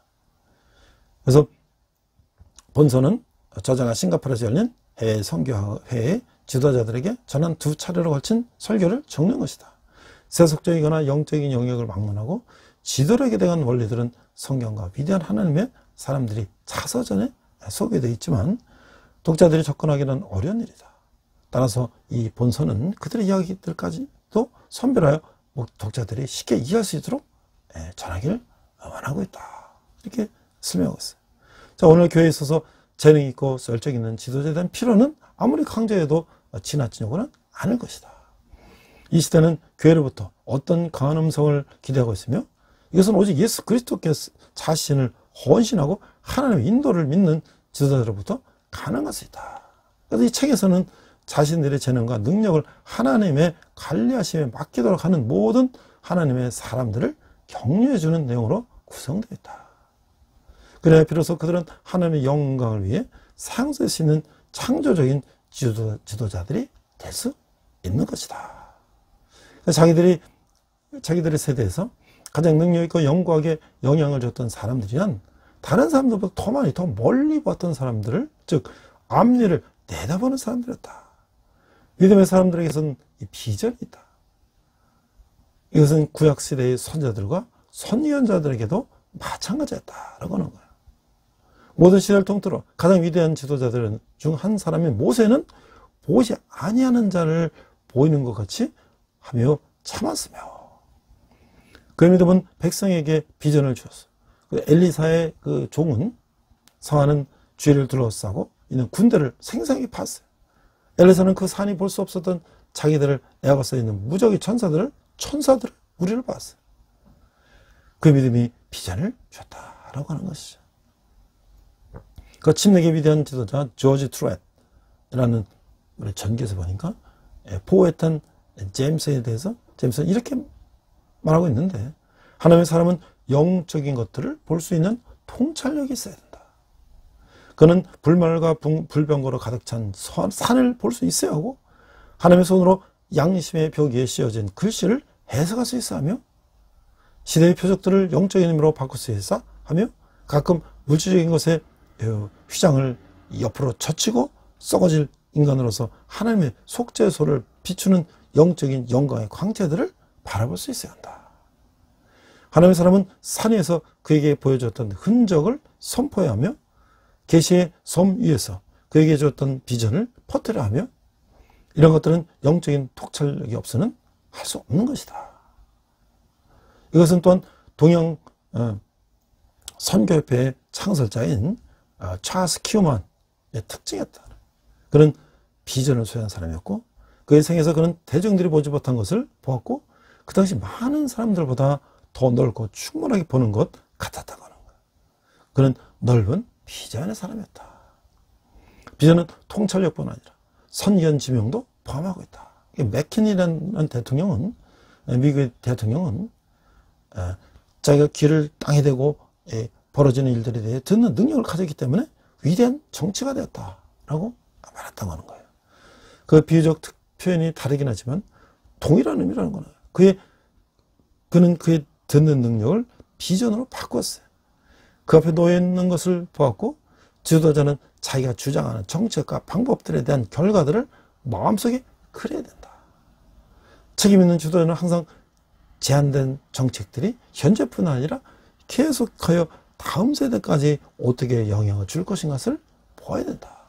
그래서 본서는 저자가 싱가포르에서 열린 해외 선교회의 지도자들에게 전한 2차례로 걸친 설교를 적는 것이다. 세속적이거나 영적인 영역을 막론하고 지도력에 대한 원리들은 성경과 위대한 하나님의 사람들이 자서전에 소개되어 있지만 독자들이 접근하기는 어려운 일이다. 따라서 이 본서는 그들의 이야기들까지도 선별하여 독자들이 쉽게 이해할 수 있도록 전하기를 원하고 있다. 이렇게 설명하고 있어요. 자, 오늘 교회에 있어서 재능 있고 열정 있는 지도자에 대한 필요는 아무리 강조해도 지나치려고는 않을 것이다. 이 시대는 교회로부터 어떤 강한 음성을 기대하고 있으며 이것은 오직 예수 그리스도께서 자신을 헌신하고 하나님의 인도를 믿는 지도자로부터 가능할 수 있다. 그래서 이 책에서는 자신들의 재능과 능력을 하나님의 관리하심에 맡기도록 하는 모든 하나님의 사람들을 격려해주는 내용으로 구성되어 있다. 그래야 비로소 그들은 하나님의 영광을 위해 사용될 수 있는 창조적인 지도자들이 될 수 있는 것이다. 자기들의 세대에서 가장 능력 있고 영구하게 영향을 줬던 사람들이란 다른 사람들보다 더 많이 더 멀리 봤던 사람들을, 즉 앞일을 내다보는 사람들이었다. 믿음의 사람들에게서는 이 비전이 있다. 이것은 구약시대의 선자들과 선지연자들에게도 마찬가지였다라고 하는 거예요. 모든 시대를 통틀어 가장 위대한 지도자들 중 한 사람인 모세는 보지 아니하는 자를 보이는 것 같이 하며 참았으며, 그의 믿음은 백성에게 비전을 주었어. 엘리사의 그 종은 성하는 죄를 둘러싸고 있는 군대를 생생하게 봤어요. 엘리사는 그 산이 볼 수 없었던 자기들을 에워싸 있는 무적의 천사들을 우리를 봤어요. 그 믿음이 비전을 줬다라고 하는 것이죠. 그 침례계 위대한 지도자 조지 트루엣이라는 우리 전기에서 보니까 포에탄 제임스에 대해서 제임스는 이렇게 말하고 있는데, 하나님의 사람은 영적인 것들을 볼 수 있는 통찰력이 있어야 된다. 그는 불말과 불병거로 가득 찬 산을 볼 수 있어야 하고, 하나님의 손으로 양심의 벽 위에 씌어진 글씨를 해석할 수 있어야 하며, 시대의 표적들을 영적인 의미로 바꿀 수 있어야 하며, 가끔 물질적인 것에 휘장을 옆으로 젖히고 썩어질 인간으로서 하나님의 속죄소를 비추는 영적인 영광의 광채들을 바라볼 수 있어야 한다. 하나님의 사람은 산 위에서 그에게 보여줬던 흔적을 선포해야 하며, 계시의 섬 위에서 그에게 줬던 비전을 퍼뜨려 하며, 이런 것들은 영적인 통찰력이 없이는 할 수 없는 것이다. 이것은 또한 동양 선교협회의 창설자인 찰스 키우만의 특징이었다. 그는 비전을 소유한 사람이었고, 그의 생에서 그는 대중들이 보지 못한 것을 보았고, 그 당시 많은 사람들보다 더 넓고 충분하게 보는 것 같았다고 하는 거예요. 그는 넓은 비전의 사람이었다. 비전은 통찰력뿐 아니라 선견 지명도 포함하고 있다. 맥킨이라는 대통령은, 미국의 대통령은 자기가 귀를 땅에 대고 벌어지는 일들에 대해 듣는 능력을 가졌기 때문에 위대한 정치가 되었다라고 말했다고 하는 거예요. 그 비유적 표현이 다르긴 하지만 동일한 의미라는 거예요. 그는 그의 듣는 능력을 비전으로 바꿨어요. 그 앞에 놓여 있는 것을 보았고, 지도자는 자기가 주장하는 정책과 방법들에 대한 결과들을 마음속에 그려야 된다. 책임 있는 지도자는 항상 제한된 정책들이 현재뿐 아니라 계속하여 다음 세대까지 어떻게 영향을 줄 것인가를 보아야 된다.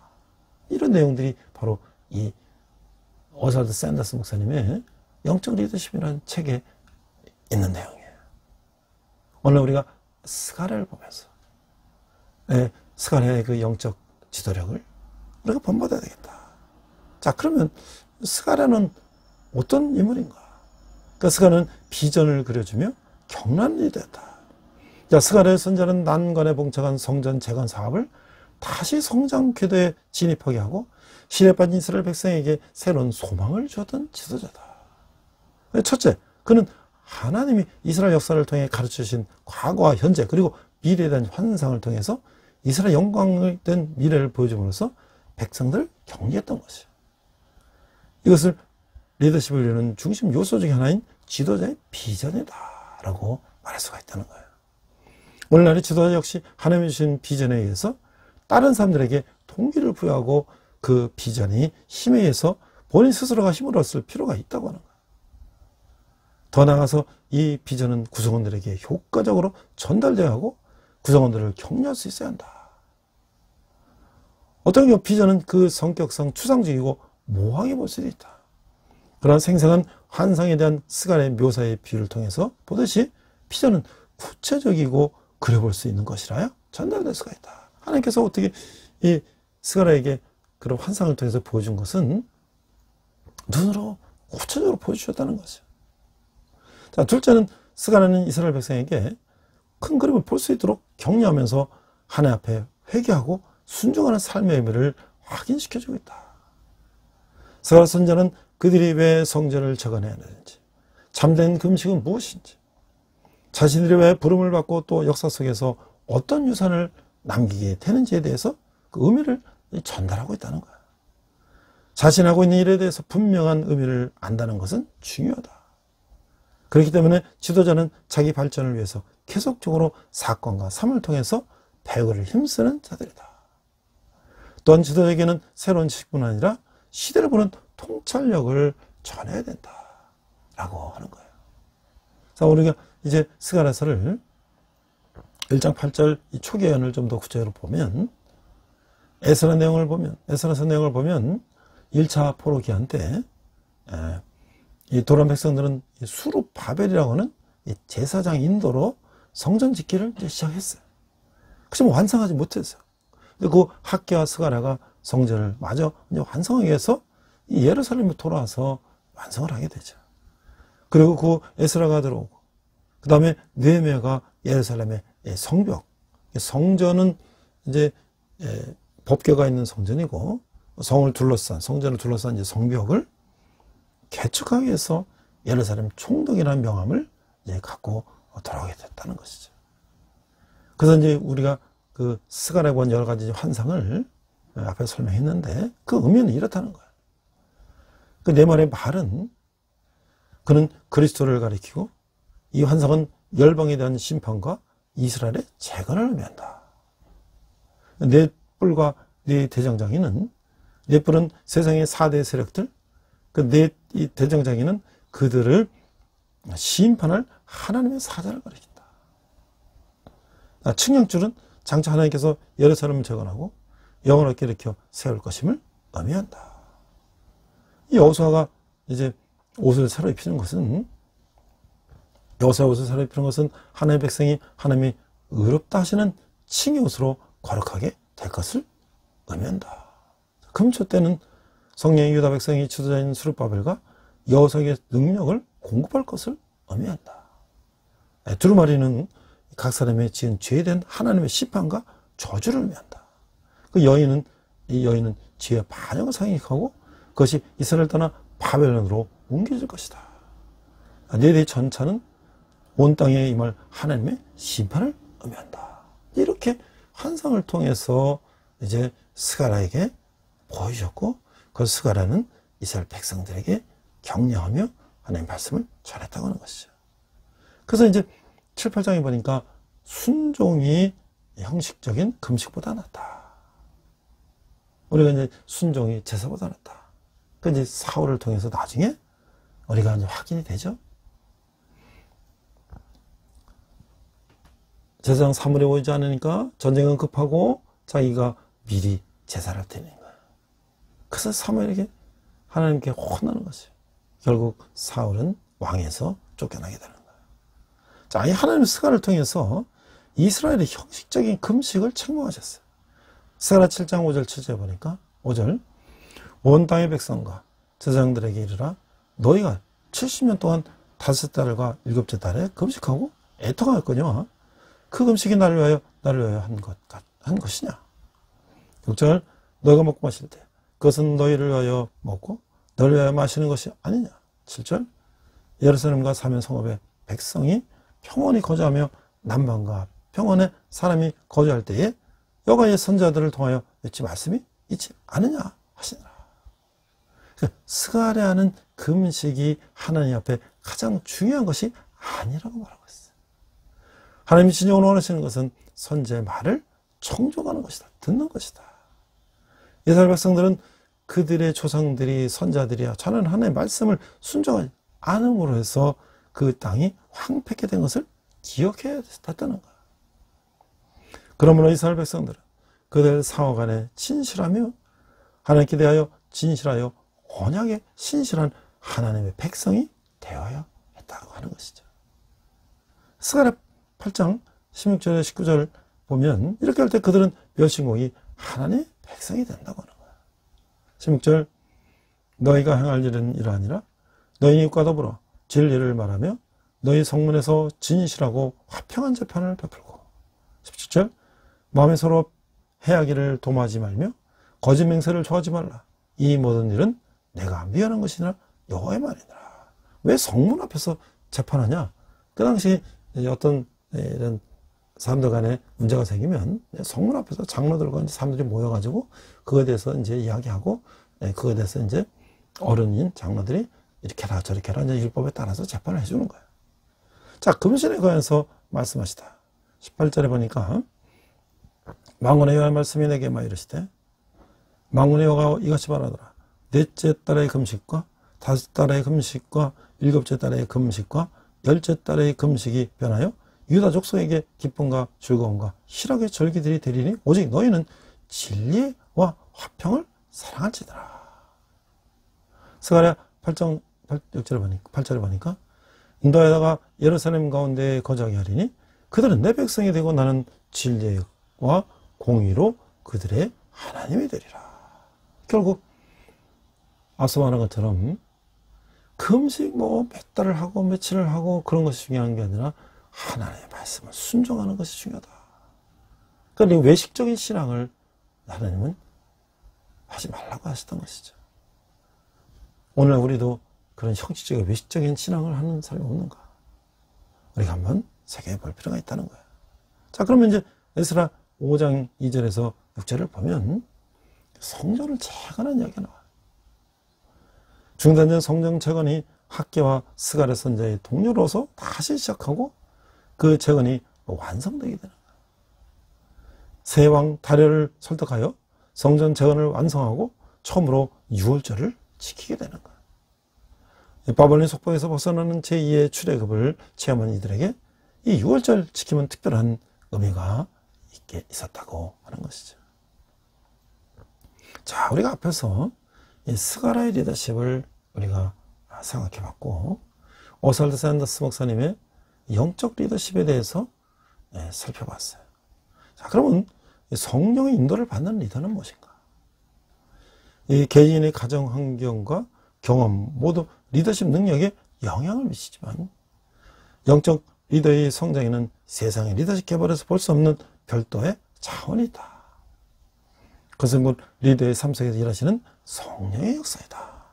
이런 내용들이 바로 이 오살드 샌더스 목사님의 영적 리더십이라는 책에 있는 내용이에요. 오늘 우리가 스가랴를 보면서 스가랴의 그 영적 지도력을 우리가 본받아야 되겠다. 자, 그러면 스가랴는 어떤 인물인가? 그러니까 스가랴는 비전을 그려주며 경란한 리더였다. 자, 스가랴의 선자는 난관에 봉착한 성전 재건 사업을 다시 성장 궤도에 진입하게 하고, 시대 빠진 이스라엘 백성에게 새로운 소망을 주었던 지도자다. 첫째, 그는 하나님이 이스라엘 역사를 통해 가르쳐주신 과거와 현재 그리고 미래에 대한 환상을 통해서 이스라엘 영광을 된 미래를 보여줌으로써 백성들을 격려했던 것이에요. 이것을 리더십을 이루는 중심 요소 중에 하나인 지도자의 비전이다라고 말할 수가 있다는 거예요. 오늘날의 지도자 역시 하나님이 주신 비전에 의해서 다른 사람들에게 동기를 부여하고 그 비전이 힘에 의해서 본인 스스로가 힘을 얻을 필요가 있다고 하는 거예요. 더 나아가서 이 비전은 구성원들에게 효과적으로 전달되어야 하고 구성원들을 격려할 수 있어야 한다. 어떤 경우 비전은 그 성격상 추상적이고 모호하게 볼 수도 있다. 그러나 생생한 환상에 대한 스가랴의 묘사의 비유를 통해서 보듯이 비전은 구체적이고 그려볼 수 있는 것이라야 전달될 수가 있다. 하나님께서 어떻게 이 스가랴에게 그런 환상을 통해서 보여준 것은 눈으로 구체적으로 보여주셨다는 것이죠. 자, 둘째는 스가랴는 이스라엘 백성에게 큰 그림을 볼 수 있도록 격려하면서 하나님 앞에 회개하고 순종하는 삶의 의미를 확인시켜주고 있다. 스가랴 선자는 그들이 왜 성전을 재건해야 하는지, 참된 금식은 무엇인지, 자신들이 왜 부름을 받고 또 역사 속에서 어떤 유산을 남기게 되는지에 대해서 그 의미를 전달하고 있다는 거야. 자신하고 있는 일에 대해서 분명한 의미를 안다는 것은 중요하다. 그렇기 때문에 지도자는 자기 발전을 위해서 계속적으로 사건과 삶을 통해서 배우를 힘쓰는 자들이다. 또한 지도자에게는 새로운 지식뿐 아니라 시대를 보는 통찰력을 전해야 된다 라고 하는 거예요. 자, 우리가 이제 스가랴서를 1장 8절 이 초기연을 좀 더 구체적으로 보면 에스라서 내용을 보면 1차 포로 기한 때 이 도란 백성들은 수르 바벨이라고 하는 제사장 인도로 성전 짓기를 이제 시작했어요. 그렇지만 완성하지 못했어요. 근데 그 학개와 스가랴가 성전을 마저 이제 완성하기 위해서 이 예루살렘에 돌아와서 완성을 하게 되죠. 그리고 그 에스라가 들어오고, 그 다음에 느헤미야가 예루살렘의 성벽, 성전은 이제 법궤가 있는 성전이고, 성전을 둘러싼 이제 성벽을 개척하기 위해서 예루살렘 총독이라는 명함을 이제 갖고 돌아오게 됐다는 것이죠. 그래서 이제 우리가 그 스가랴에 본 여러 가지 환상을 앞에 설명했는데 그 의미는 이렇다는 거예요. 그 네 마리의 말은 그는 그리스도를 가리키고 이 환상은 열방에 대한 심판과 이스라엘의 재건을 의미한다. 네 뿔과 네 대장장이는 네 뿔은 세상의 4대 세력들, 그 네 대장장이는 그들을 심판할 하나님의 사자를 가리킨다. 측량줄은 장차 하나님께서 예루살렘을 재건하고 영원하게 일으켜 세울 것임을 의미한다. 이 여호수아가 이제 옷을 새로 입히는 것은 하나님의 백성이 하나님이 의롭다 하시는 칭의 옷으로 거룩하게 될 것을 의미한다. 금초 때는 성령의 유다 백성이 지도자인 스룹바벨과 여호수아의 능력을 공급할 것을 의미한다. 두루마리는 각 사람의 지은 죄에 대한 하나님의 심판과 저주를 의미한다. 이 여인은 지혜의 반역을 상징하고 그것이 이스라엘 떠나 바벨론으로 옮겨질 것이다. 네대 전차는 온 땅에 임할 하나님의 심판을 의미한다. 이렇게 환상을 통해서 이제 스가랴에게 보여주셨고, 그 스가랴는 이스라엘 백성들에게 격려하며 하나님의 말씀을 전했다고 하는 것이죠. 그래서 이제 7, 8장에 보니까 순종이 형식적인 금식보다 낫다. 우리가 이제 순종이 제사보다 낫다. 그 이제 사울을 통해서 나중에 우리가 이제 확인이 되죠. 제사장 사물이 오지 않으니까 전쟁은 급하고 자기가 미리 제사를 드리는 거예요. 그래서 사무엘에게 하나님께 혼나는 것이에요. 결국 사울은 왕에서 쫓겨나게 되는 거예요. 자, 이 하나님의 스가랴를 통해서 이스라엘의 형식적인 금식을 책망하셨어요. 스가랴 7장 5절 7절에 보니까 5절 온 땅의 백성과 제사장들에게 이르라 너희가 70년 동안 5달과 7째 달에 금식하고 애통하였거니와 그 금식이 나를 위하여 한 것이냐. 6절 너희가 먹고 마실 때 그것은 너희를 위하여 먹고 너희를 위하여 마시는 것이 아니냐. 7절 예루살렘과 사면 성읍의 백성이 평온히 거주하며 남방과 평원에 사람이 거주할 때에 여호와의 선자들을 통하여 외치 말씀이 있지 않느냐 하시니라. 스가랴는 금식이 하나님 앞에 가장 중요한 것이 아니라고 말하고 있어요. 하나님이 진정으로 원하시는 것은 선지의 말을 청종하는 것이다. 듣는 것이다. 이스라엘 백성들은 그들의 조상들이 선자들이야 저는 하나님의 말씀을 순종하지 않음으로 해서 그 땅이 황폐케 된 것을 기억해야 됐다는 거야. 그러므로 이스라엘 백성들은 그들 상황 안에 진실하며 하나님께 대하여 진실하여 언약에 신실한 하나님의 백성이 되어야 했다고 하는 것이죠. 스가랴 8장 16절에 19절 보면 이렇게 할 때 그들은 멸신공이 하나님의 백성이 된다고 하는 거야. 16절 너희가 행할 일은 이러하니라 너희 이웃과 더불어 진리를 말하며 너희 성문에서 진실하고 화평한 재판을 베풀고 17절 마음에 서로 해하기를 도모하지 말며 거짓 맹세를 좋아하지 말라. 이 모든 일은 내가 미워하는 것이나 여호와의 말이니라. 왜 성문 앞에서 재판하냐? 그 당시 어떤 이런 사람들 간에 문제가 생기면 성문 앞에서 장로들과 이제 사람들이 모여가지고 그거에 대해서 이제 이야기하고 그거에 대해서 이제 어른인 장로들이 이렇게 해라 저렇게 해라 이제 율법에 따라서 재판을 해주는 거예요. 자, 금신에 관해서 말씀하시다. 18절에 보니까 만군의 여호와의 말씀이 내게 막 이르시되 만군의 여호와가 이같이 말하더라. 넷째 달의 금식과 다섯 달의 금식과 일곱째 달의 금식과 열째 달의 금식이 변하여 유다 족속에게 기쁨과 즐거움과 희락의 절기들이 되리니 오직 너희는 진리와 화평을 사랑할지니라. 스가랴 8절에 보니까 너희다가 예루살렘 가운데 거주하게 하리니 그들은 내 백성이 되고 나는 진리와 공의로 그들의 하나님이 되리라. 결국 앞서 말한 것처럼 금식 몇 달을 하고 며칠을 하고 그런 것이 중요한 게 아니라 하나님의 말씀을 순종하는 것이 중요하다. 그러니까 외식적인 신앙을 하나님은 하지 말라고 하셨던 것이죠. 오늘 우리도 그런 형식적인 외식적인 신앙을 하는 사람이 없는가? 우리가 한번 생각해 볼 필요가 있다는 거예요. 자, 그러면 이제 에스라 5장 2절에서 6절을 보면 성전을 재건한 이야기가 나와요. 중단된 성전 재건이 학개와 스가랴 선지자의 동료로서 다시 시작하고 그 재건이 완성되게 되는 거예요. 새 왕 다리엘을 설득하여 성전 재건을 완성하고 처음으로 유월절을 지키게 되는 거예요. 바벨론 속박에서 벗어나는 제2의 출애굽을 체험한 이들에게 이 유월절 지킴은 특별한 의미가 있었다고 하는 것이죠. 자, 우리가 앞에서 이 스가랴의 리더십을 우리가 생각해 봤고 오살드 샌더스 목사님의 영적 리더십에 대해서 살펴봤어요. 자, 그러면 성령의 인도를 받는 리더는 무엇인가? 이 개인의 가정 환경과 경험 모두 리더십 능력에 영향을 미치지만 영적 리더의 성장에는 세상의 리더십 개발에서 볼 수 없는 별도의 차원이 있다. 그것은 리더의 삶 속에서 일하시는 성령의 역사이다.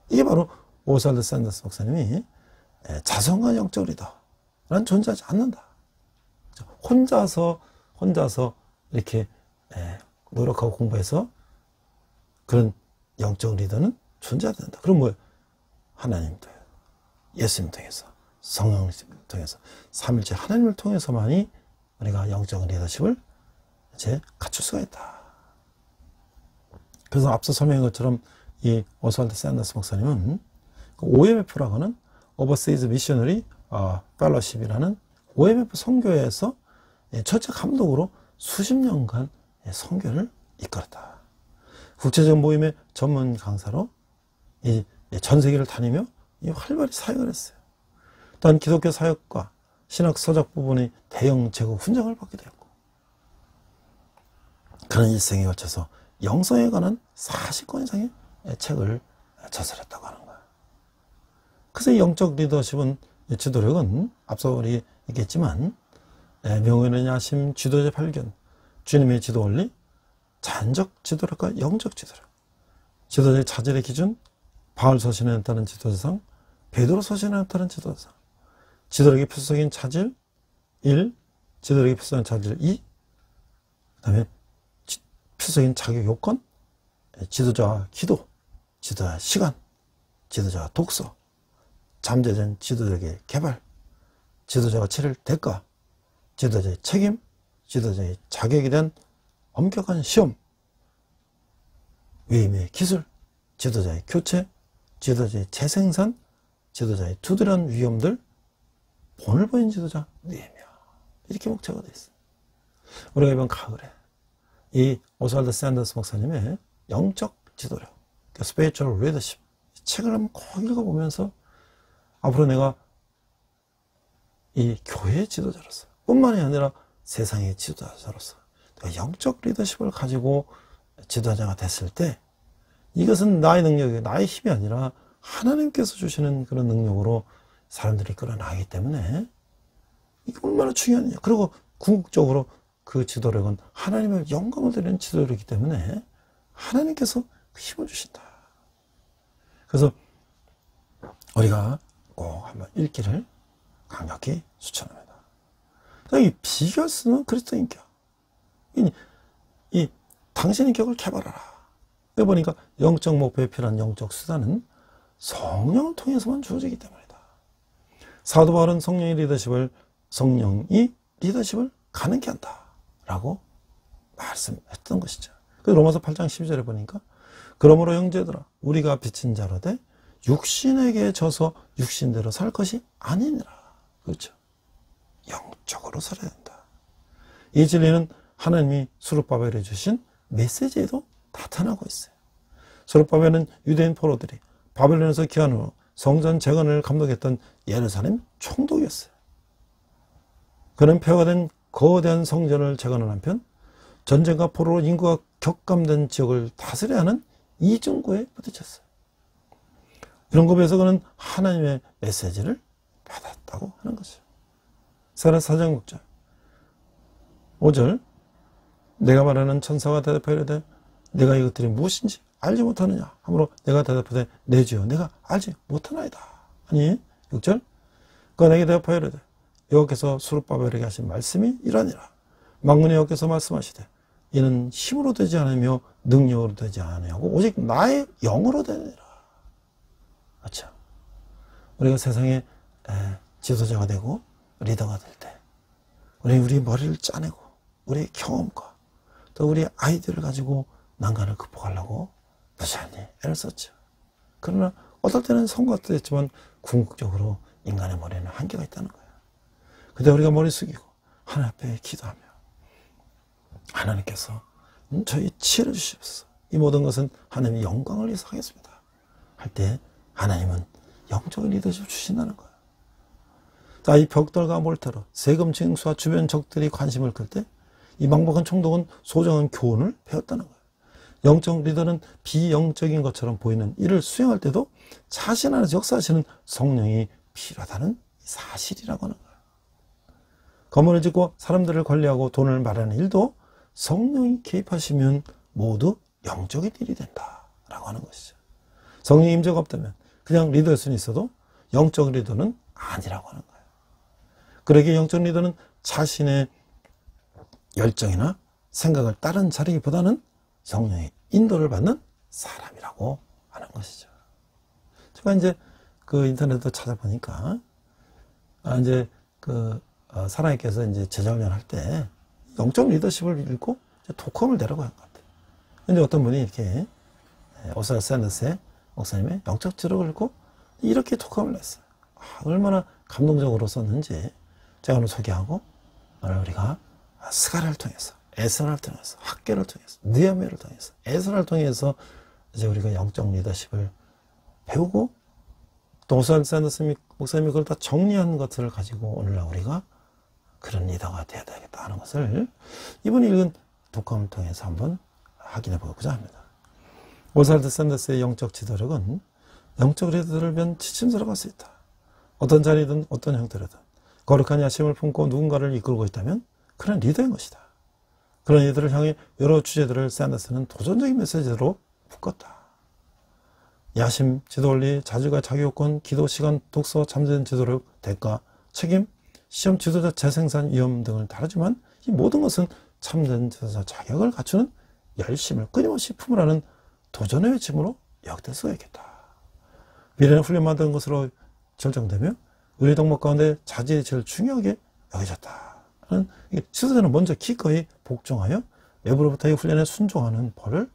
이게 바로 오살드 샌더스 목사님이 자성과 영적 리더는 존재하지 않는다. 혼자서 이렇게 노력하고 공부해서 그런 영적 리더는 존재해야 된다. 그럼 뭐예요? 하나님 통해서, 예수님 통해서, 성령을 통해서, 삼일째 하나님을 통해서만이 우리가 영적 리더십을 이제 갖출 수가 있다. 그래서 앞서 설명한 것처럼 이 오스왈드 샌더스 목사님은 OMF라고 하는 오버시즈 미셔너리 펠로십이라는 OMF 선교회에서 첫째 감독으로 수십 년간 선교를 이끌었다. 국제적 모임의 전문 강사로 전 세계를 다니며 활발히 사역을 했어요. 또한 기독교 사역과 신학 서적 부분의 대형 제국 훈장을 받게 되었고 그런 일생에 걸쳐서 영성에 관한 40권 이상의 책을 저술했다고 하는 거예요. 그래서 영적 리더십은 지도력은 앞서 우리 얘기했지만 명예는 야심, 지도자 발견, 주님의 지도 원리, 자연적 지도력과 영적 지도력, 지도자의 자질의 기준, 바울 서신에 따른 지도자상, 베드로 서신에 따른 지도자상, 지도력의 필수적인 차질 1, 지도력의 필수적인 차질 2, 그 다음에 필수적인 자격 요건, 지도자 기도, 지도자 시간, 지도자 독서, 잠재된 지도력의 개발, 지도자가 치를 대가, 지도자의 책임, 지도자의 자격에 대한 엄격한 시험, 위임의 기술, 지도자의 교체, 지도자의 재생산, 지도자의 두드러운 위험들, 본을 보인 지도자, 위임이야. 이렇게 목차가 되어 있어요. 우리가 이번 가을에 이 오스왈드 샌더스 목사님의 영적 지도력, 그러니까 Spiritual Leadership 책을 한번 꼭 읽어보면서 앞으로 내가 이 교회의 지도자로서 뿐만이 아니라 세상의 지도자로서 내가 영적 리더십을 가지고 지도자가 됐을 때 이것은 나의 능력이 나의 힘이 아니라 하나님께서 주시는 그런 능력으로 사람들이 끌어나가기 때문에 이게 얼마나 중요하냐. 그리고 궁극적으로 그 지도력은 하나님을 영광을 드리는 지도력이기 때문에 하나님께서 힘을 주신다. 그래서 우리가 꼭 한번 읽기를 강력히 추천합니다. 이 비교할 수 없는 그리스도인 격. 이 당신의 격을 개발하라. 여기 보니까 영적 목표에 필요한 영적 수단은 성령을 통해서만 주어지기 때문이다. 사도 바울은 성령이 리더십을 가능케 한다 라고 말씀했던 것이죠. 그래서 로마서 8장 12절에 보니까 그러므로 형제들아 우리가 비친 자로되 육신에게 져서 육신대로 살 것이 아니니라. 그렇죠. 영적으로 살아야 된다. 이 진리는 하나님이 수룹바벨에 주신 메시지에도 나타나고 있어요. 수룹바벨은 유대인 포로들이 바벨론에서 귀환 후 성전 재건을 감독했던 예루살렘 총독이었어요. 그는 폐허된 거대한 성전을 재건한 한편 전쟁과 포로로 인구가 격감된 지역을 다스려야 하는 이중구에 부딪혔어요. 이런 것에 비해서 그는 하나님의 메시지를 받았다고 하는 거죠. 사라 4장 6절 5절 내가 말하는 천사가 대답하여 이르되 내가 이것들이 무엇인지 알지 못하느냐 하므로 내가 대답하되 내 주여 내가 알지 못하나이다. 아니 6절 그가 내게 대답하여 이르되 여호와께서 수룹바벨에게 하신 말씀이 이러니라. 만군의 여호와께서 말씀하시되 이는 힘으로 되지 않으며 능력으로 되지 아니하고 오직 나의 영으로 되느니라. 그렇죠. 우리가 세상에 지도자가 되고 리더가 될 때 우리 머리를 짜내고 우리의 경험과 또 우리의 아이디어를 가지고 난간을 극복하려고 무지하니 애를 썼죠. 그러나 어떨 때는 성과도 했지만 궁극적으로 인간의 머리는 한계가 있다는 거예요. 근데 우리가 머리 숙이고 하나님 앞에 기도하며 하나님께서 저희 지혜를 주시옵소서. 이 모든 것은 하나님의 영광을 위해서 하겠습니다. 할 때 하나님은 영적인 리더십을 주신다는 거예요. 자, 이 벽돌과 몰타로 세금 징수와 주변 적들이 관심을 끌 때 이 망박한 총독은 소정한 교훈을 배웠다는 거예요. 영적 리더는 비영적인 것처럼 보이는 일을 수행할 때도 자신 안에서 역사하시는 성령이 필요하다는 사실이라고 하는 거예요. 건물을 짓고 사람들을 관리하고 돈을 마련하는 일도 성령이 개입하시면 모두 영적인 일이 된다라고 하는 것이죠. 성령의 임재가 없다면 그냥 리더일 수는 있어도 영적 리더는 아니라고 하는 거예요. 그러기에 영적 리더는 자신의 열정이나 생각을 따른 자리보다는 성령의 인도를 받는 사람이라고 하는 것이죠. 제가 이제 그 인터넷도 찾아보니까 이제 사랑님께서 이제 제자훈련 할 때 영적 리더십을 읽고 독험을 내라고 한 것 같아요. 근데 어떤 분이 이렇게 오스라 샌더스의 목사님의 영적 지록을 읽고 이렇게 독험을 냈어요. 얼마나 감동적으로 썼는지 제가 오늘 소개하고 오늘 우리가 스가랴를 통해서 에스라를 통해서 학계를 통해서 느헤미야를 통해서 에스라를 통해서 이제 우리가 영적 리더십을 배우고 또 오스라 샌더스 목사님이 그걸 다 정리한 것들을 가지고 오늘날 우리가 그런 리더가 되어야 되겠다 하는 것을 이분이 읽은 독감을 통해서 한번 확인해 보고자 합니다. 오스왈드 샌더스의 영적 지도력은 영적 리더들을 위한 지침서라고 할 수 있다. 어떤 자리든 어떤 형태로든 거룩한 야심을 품고 누군가를 이끌고 있다면 그런 리더인 것이다. 그런 이들을 향해 여러 주제들을 샌더스는 도전적인 메시지로 묶었다. 야심, 지도원리, 자질과 자기요건, 기도시간, 독서, 잠재된 지도력, 대가, 책임, 시험 지도자 재생산 위험 등을 다루지만 이 모든 것은 참된 지도자 자격을 갖추는 열심을 끊임없이 품으라는 도전의 외침으로 여길 수가 있겠다. 미래는 훈련받은 것으로 결정되며 우리 덕목 가운데 자질이 제일 중요하게 여겨졌다. 지도자는 먼저 기꺼이 복종하여 외부로부터의 훈련에 순종하는 벌을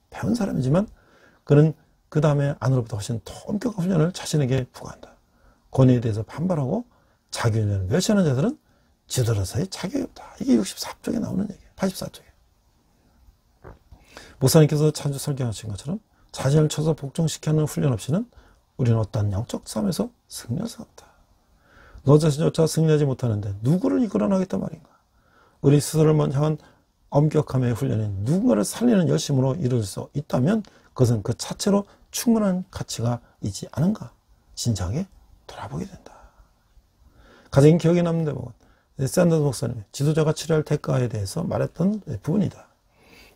배운 사람이지만 그는 그 다음에 안으로부터 훨씬 더 엄격한 훈련을 자신에게 부과한다. 권위에 대해서 반발하고 자기 훈련을 멸시하는 자들은 지도자로서의 자격이 없다. 이게 64쪽에 나오는 얘기예요. 84쪽에. 목사님께서 자주 설교하신 것처럼 자신을 쳐서 복종시키는 훈련 없이는 우리는 어떤 영적 싸움에서 승리할 수 없다. 너 자신조차 승리하지 못하는데 누구를 이끌어나겠단 말인가. 우리 스스로를 향한 엄격함의 훈련인 누군가를 살리는 열심으로 이룰 수 있다면 그것은 그 자체로 충분한 가치가 있지 않은가 진지하게 돌아보게 된다. 가장 기억에 남는 대목은 샌더스 목사님의 지도자가 치료할 대가에 대해서 말했던 부분이다.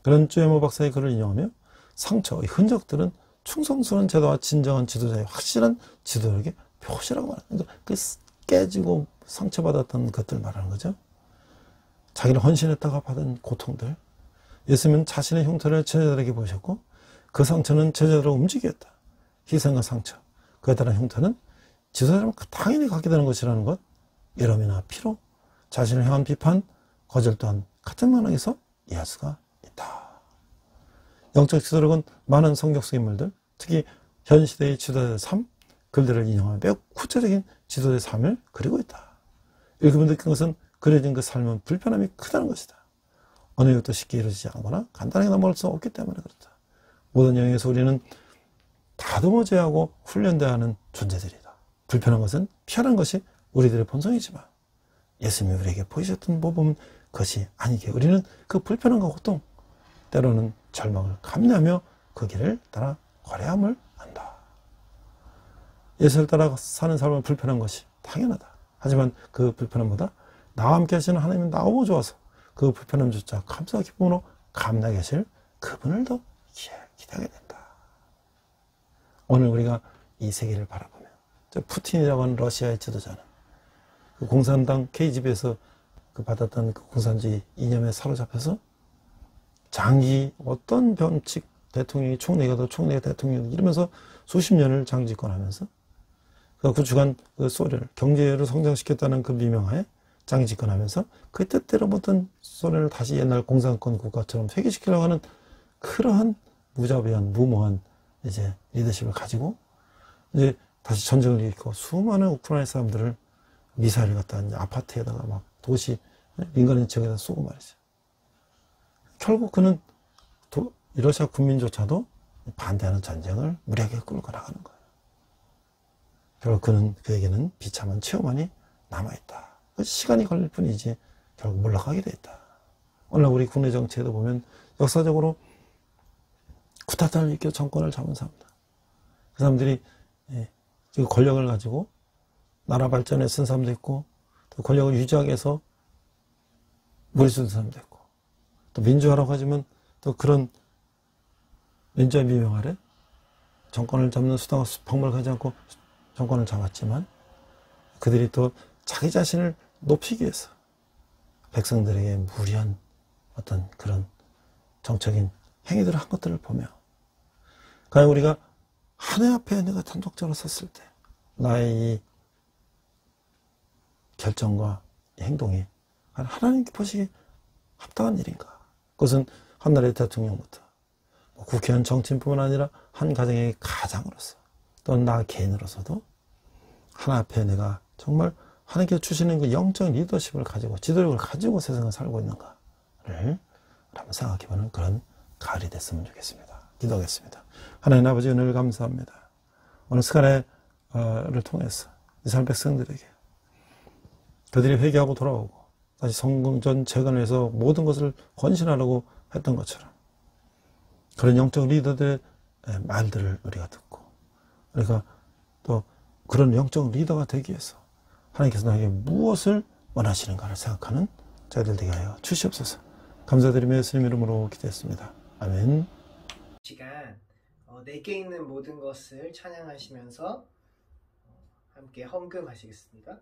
그런 조혜모 박사의 글을 인용하며 상처의 흔적들은 충성스러운 제도와 진정한 지도자의 확실한 지도력의 표시라고 말합니다. 그 깨지고 상처받았던 것들 말하는 거죠. 자기를 헌신했다가 받은 고통들, 예수님은 자신의 흉터를 제자들에게 보셨고 그 상처는 제자들을 움직였다. 희생과 상처, 그에 따른 흉터는 지도자라면 당연히 갖게 되는 것이라는 것, 여름이나 피로 자신을 향한 비판, 거절 또한 같은 맥락에서 이해할 수가 있다. 영적 지도력은 많은 성경 속 인물들, 특히 현 시대의 지도자의 삶, 글들을 인용하며 매우 구체적인 지도자의 삶을 그리고 있다. 읽으면 느낀 것은 그려진 그 삶은 불편함이 크다는 것이다. 어느 것도 쉽게 이루어지지 않거나 간단하게 넘어갈 수 없기 때문에 그렇다. 모든 영역에서 우리는 다듬어져야 하고 훈련돼야 하는 존재들이다. 불편한 것은 피하는 것이 우리들의 본성이지만 예수님이 우리에게 보이셨던 모범은 그것이 아니기에 우리는 그 불편함과 고통, 때로는 절망을 감내하며 그 길을 따라 걸어야함을 안다. 예수를 따라 사는 삶은 불편한 것이 당연하다. 하지만 그 불편함보다 나와 함께 하시는 하나님은 너무 좋아서 그 불편함조차 감사와 기쁨으로 감당하게 하실 그분을 더 기대하게 된다. 오늘 우리가 이 세계를 바라보며 푸틴이라고 하는 러시아의 지도자는 그 공산당 KGB에서 그 받았던 그 공산주의 이념에 사로잡혀서 장기 어떤 변칙 대통령이 총리가 더 총리가 대통령 이러면서 수십 년을 장기 집권하면서 그 구축한 그 소련을 경제를 성장시켰다는 그 미명하에 장기 집권하면서 그 뜻대로 못한 소련을 다시 옛날 공산권 국가처럼 회귀시키려고 하는 그러한 무자비한 무모한 이제 리더십을 가지고 이제 다시 전쟁을 일으키고 수많은 우크라이나 사람들을 미사일을 갖다 이제 아파트에다가 막 도시 민간인 지역에다 쏘고 말이죠. 결국 그는 러시아 국민조차도 반대하는 전쟁을 무리하게 끌고 나가는 거예요. 결국 그에게는 비참한 체험만이 남아있다. 시간이 걸릴 뿐이지 결국 물러가게 돼 있다. 오늘 우리 국내 정치에도 보면 역사적으로 쿠데타를 일으켜 정권을 잡은 사람들, 그 사람들이 권력을 가지고 나라 발전에 쓴 사람도 있고 또 권력을 유지하기 위해서 무리수든 사람도 있고 또 민주화라고 하지만 또 그런 민주화 미명 아래 정권을 잡는 수단과 방법을 가지 않고 정권을 잡았지만 그들이 또 자기 자신을 높이기 위해서 백성들에게 무리한 어떤 그런 정적인 행위들을 한 것들을 보며 과연 우리가 하나님 앞에 내가 단독적으로 섰을 때 나의 이 결정과 행동이 하나님께 보시기에 합당한 일인가? 그것은 한 나라의 대통령부터 국회의원 정치인뿐만 아니라 한 가정의 가장으로서 또는 나 개인으로서도 하나님 앞에 내가 정말 하나님께서 주시는 그 영적 리더십을 가지고 지도력을 가지고 세상을 살고 있는가를 한번 생각해보는 그런 가을이 됐으면 좋겠습니다. 기도하겠습니다. 하나님 아버지 은혜를 감사합니다. 오늘 스가랴를 통해서 이스라엘 백성들에게 그들이 회개하고 돌아오고 다시 성전 재건을 해서 모든 것을 헌신하려고 했던 것처럼 그런 영적 리더들의 말들을 우리가 듣고 우리가 또 그런 영적 리더가 되기 위해서 하나님께서 나에게 무엇을 원하시는가를 생각하는 저희들 되게 하여 주시옵소서. 감사드리며 예수님 이름으로 기도했습니다. 아멘. 시간 내게 있는 모든 것을 찬양하시면서 함께 헌금하시겠습니다.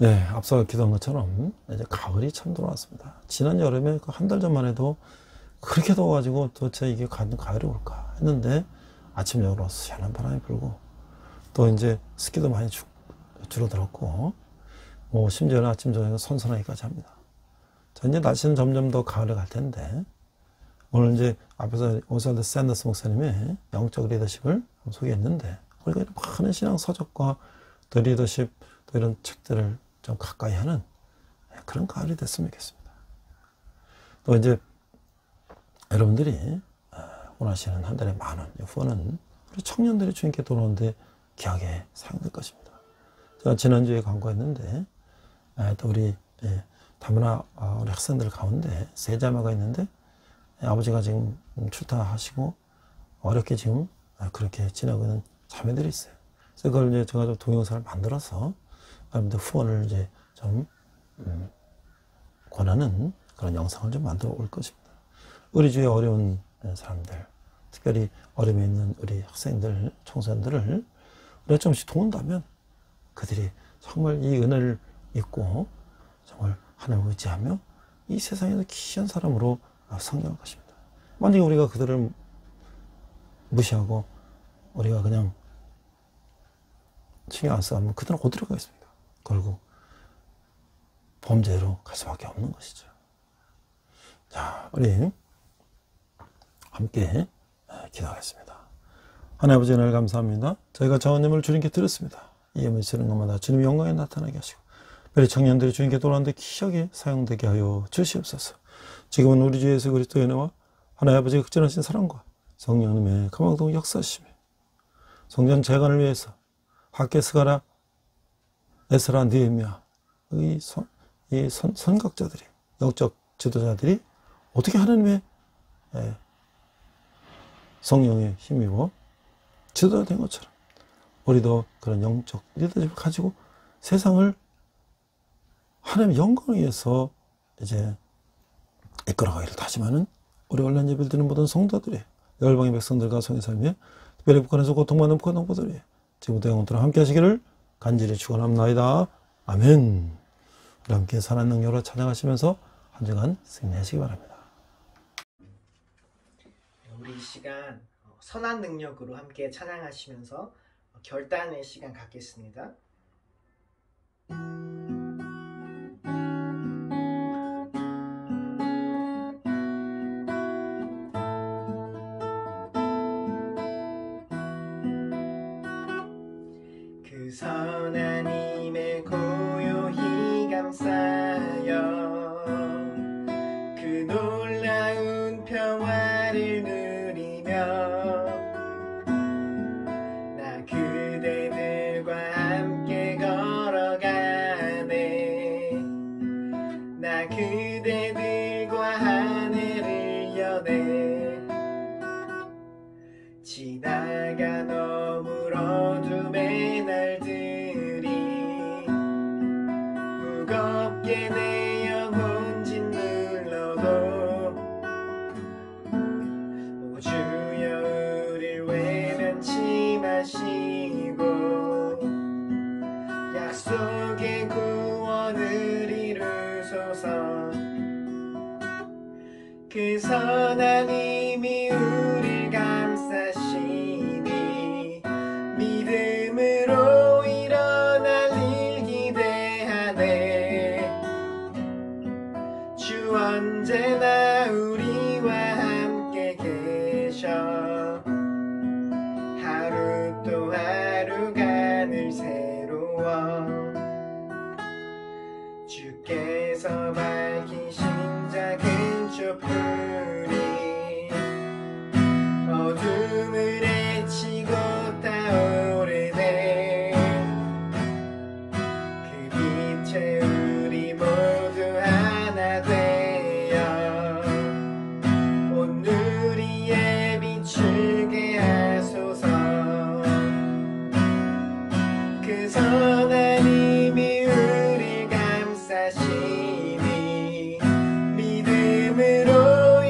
네, 앞서 기도한 것처럼 이제 가을이 참 돌아왔습니다. 지난 여름에 그 한 달 전만 해도 그렇게 더워가지고 도대체 이게 가을이 올까 했는데 아침 저녁으로 시원한 바람이 불고 또 이제 습기도 많이 줄어들었고 뭐 심지어는 아침 저녁에 선선하기까지 합니다. 자, 이제 날씨는 점점 더 가을에 갈 텐데 오늘 이제 앞에서 오살드 샌더스 목사님의 영적 리더십을 소개했는데, 우리가 이런 많은 신앙 서적과 또 리더십 또 이런 책들을 좀 가까이 하는 그런 가을이 됐으면 좋겠습니다. 또 이제 여러분들이 원하시는 한 달에 10,000원 후원은 우리 청년들이 주님께 돌아오는데 귀하게 사용될 것입니다. 제가 지난주에 광고했는데 또 우리 다문화 우리 학생들 가운데 세 자매가 있는데 아버지가 지금 출타하시고 어렵게 지금 그렇게 지내고 있는 자매들이 있어요. 그래서 그걸 이제 제가 좀 동영상을 만들어서 여러분들 후원을 이제 좀 권하는 그런 영상을 좀 만들어 올 것입니다. 우리 주위에 어려운 사람들, 특별히 어려움에 있는 우리 학생들, 청소년들을 우리가 좀씩 도운다면 그들이 정말 이 은혜를 믿고 정말 하나님을 의지하며 이 세상에서 귀한 사람으로 성장할 것입니다. 만약에 우리가 그들을 무시하고 우리가 그냥 신경 안 써하면 그들은 어디로 가겠습니까? 결국 범죄로 갈 수밖에 없는 것이죠. 자, 우리 함께 기도하겠습니다. 하나님 아버지 은혜를 감사합니다. 저희가 자원님을 주님께 드렸습니다. 이 예물 쓰는 것마다 주님의 영광에 나타나게 하시고 우리 청년들이 주님께 돌아오는데 귀하게 사용되게 하여 주시옵소서. 지금은 우리 주 예수 그리스도의 은혜와 하나님 아버지의 극진하신 사랑과 성령님의 감화동 역사심에 성전 재건을 위해서 학계 스가라 에스라 느헤미야 이 선각자들이 영적 지도자들이 어떻게 하나님의 성령에 힘입어 지도자 된 것처럼 우리도 그런 영적 리더십을 가지고 세상을 하나님의 영광을 위해서 이제 이끌어가기를 다짐하는 우리 온라인 예배를 드리는 모든 성도들이 열방의 백성들과 성의 삶에 특별히 북한에서 고통받는 북한 동포들이 지금부터 영원토록 함께 하시기를 간절히 축원합니다. 아멘. 우리 함께 선한 능력으로 찬양하시면서 한 주간 승리하시기 바랍니다. 우리 이 시간 선한 능력으로 함께 찬양하시면서 결단의 시간 갖겠습니다. 그 선한 힘에 고요히 감싸여 그 놀라운 평화를 누리며 나 그대들과 함께 걸어가네. 나 그대들과 하늘을 여네. 지나가 너무 어둠의 날들이 무겁게 내 영혼 짓눌러도 오 주여 우릴 외면치 마시고 약속의 구원을 이루소서. 그 선한 힘이 우릴 감싸시니 믿음으로 일어날 일 기대하네. 주 언제나 우리와 함께 계셔. 하루 또 하루가 늘 새로워. 주께서 밝히신 작은 촛불이 어둠을 헤치고 타오르네. 그 빛에 우리 모두 하나 되어 온 누리에 비추게 하소서. 그 선한 힘이 우릴 감싸시니 믿음으로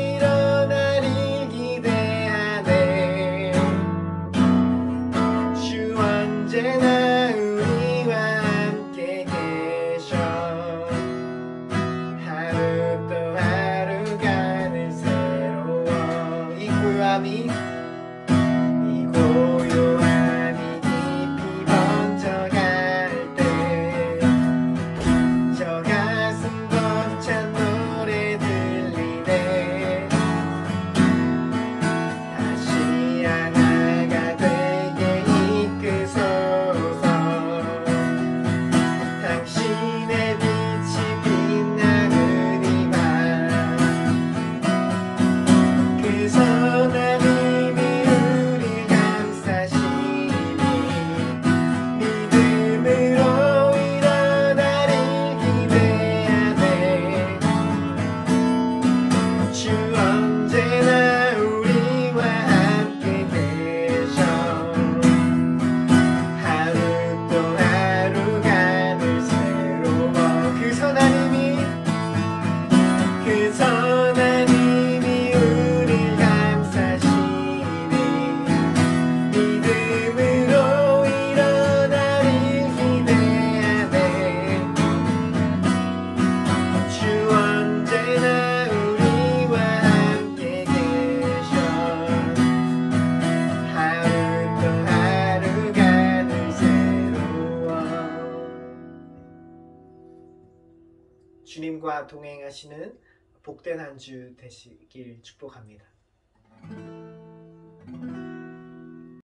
선한 힘이 우릴 감싸시리 믿음으로 일어나를 기대하네 주 언제나 우리와 함께 계셔 하루 또 하루가 늘 새로워 주님과 동행하시는 복된 한 주 되시길 축복합니다.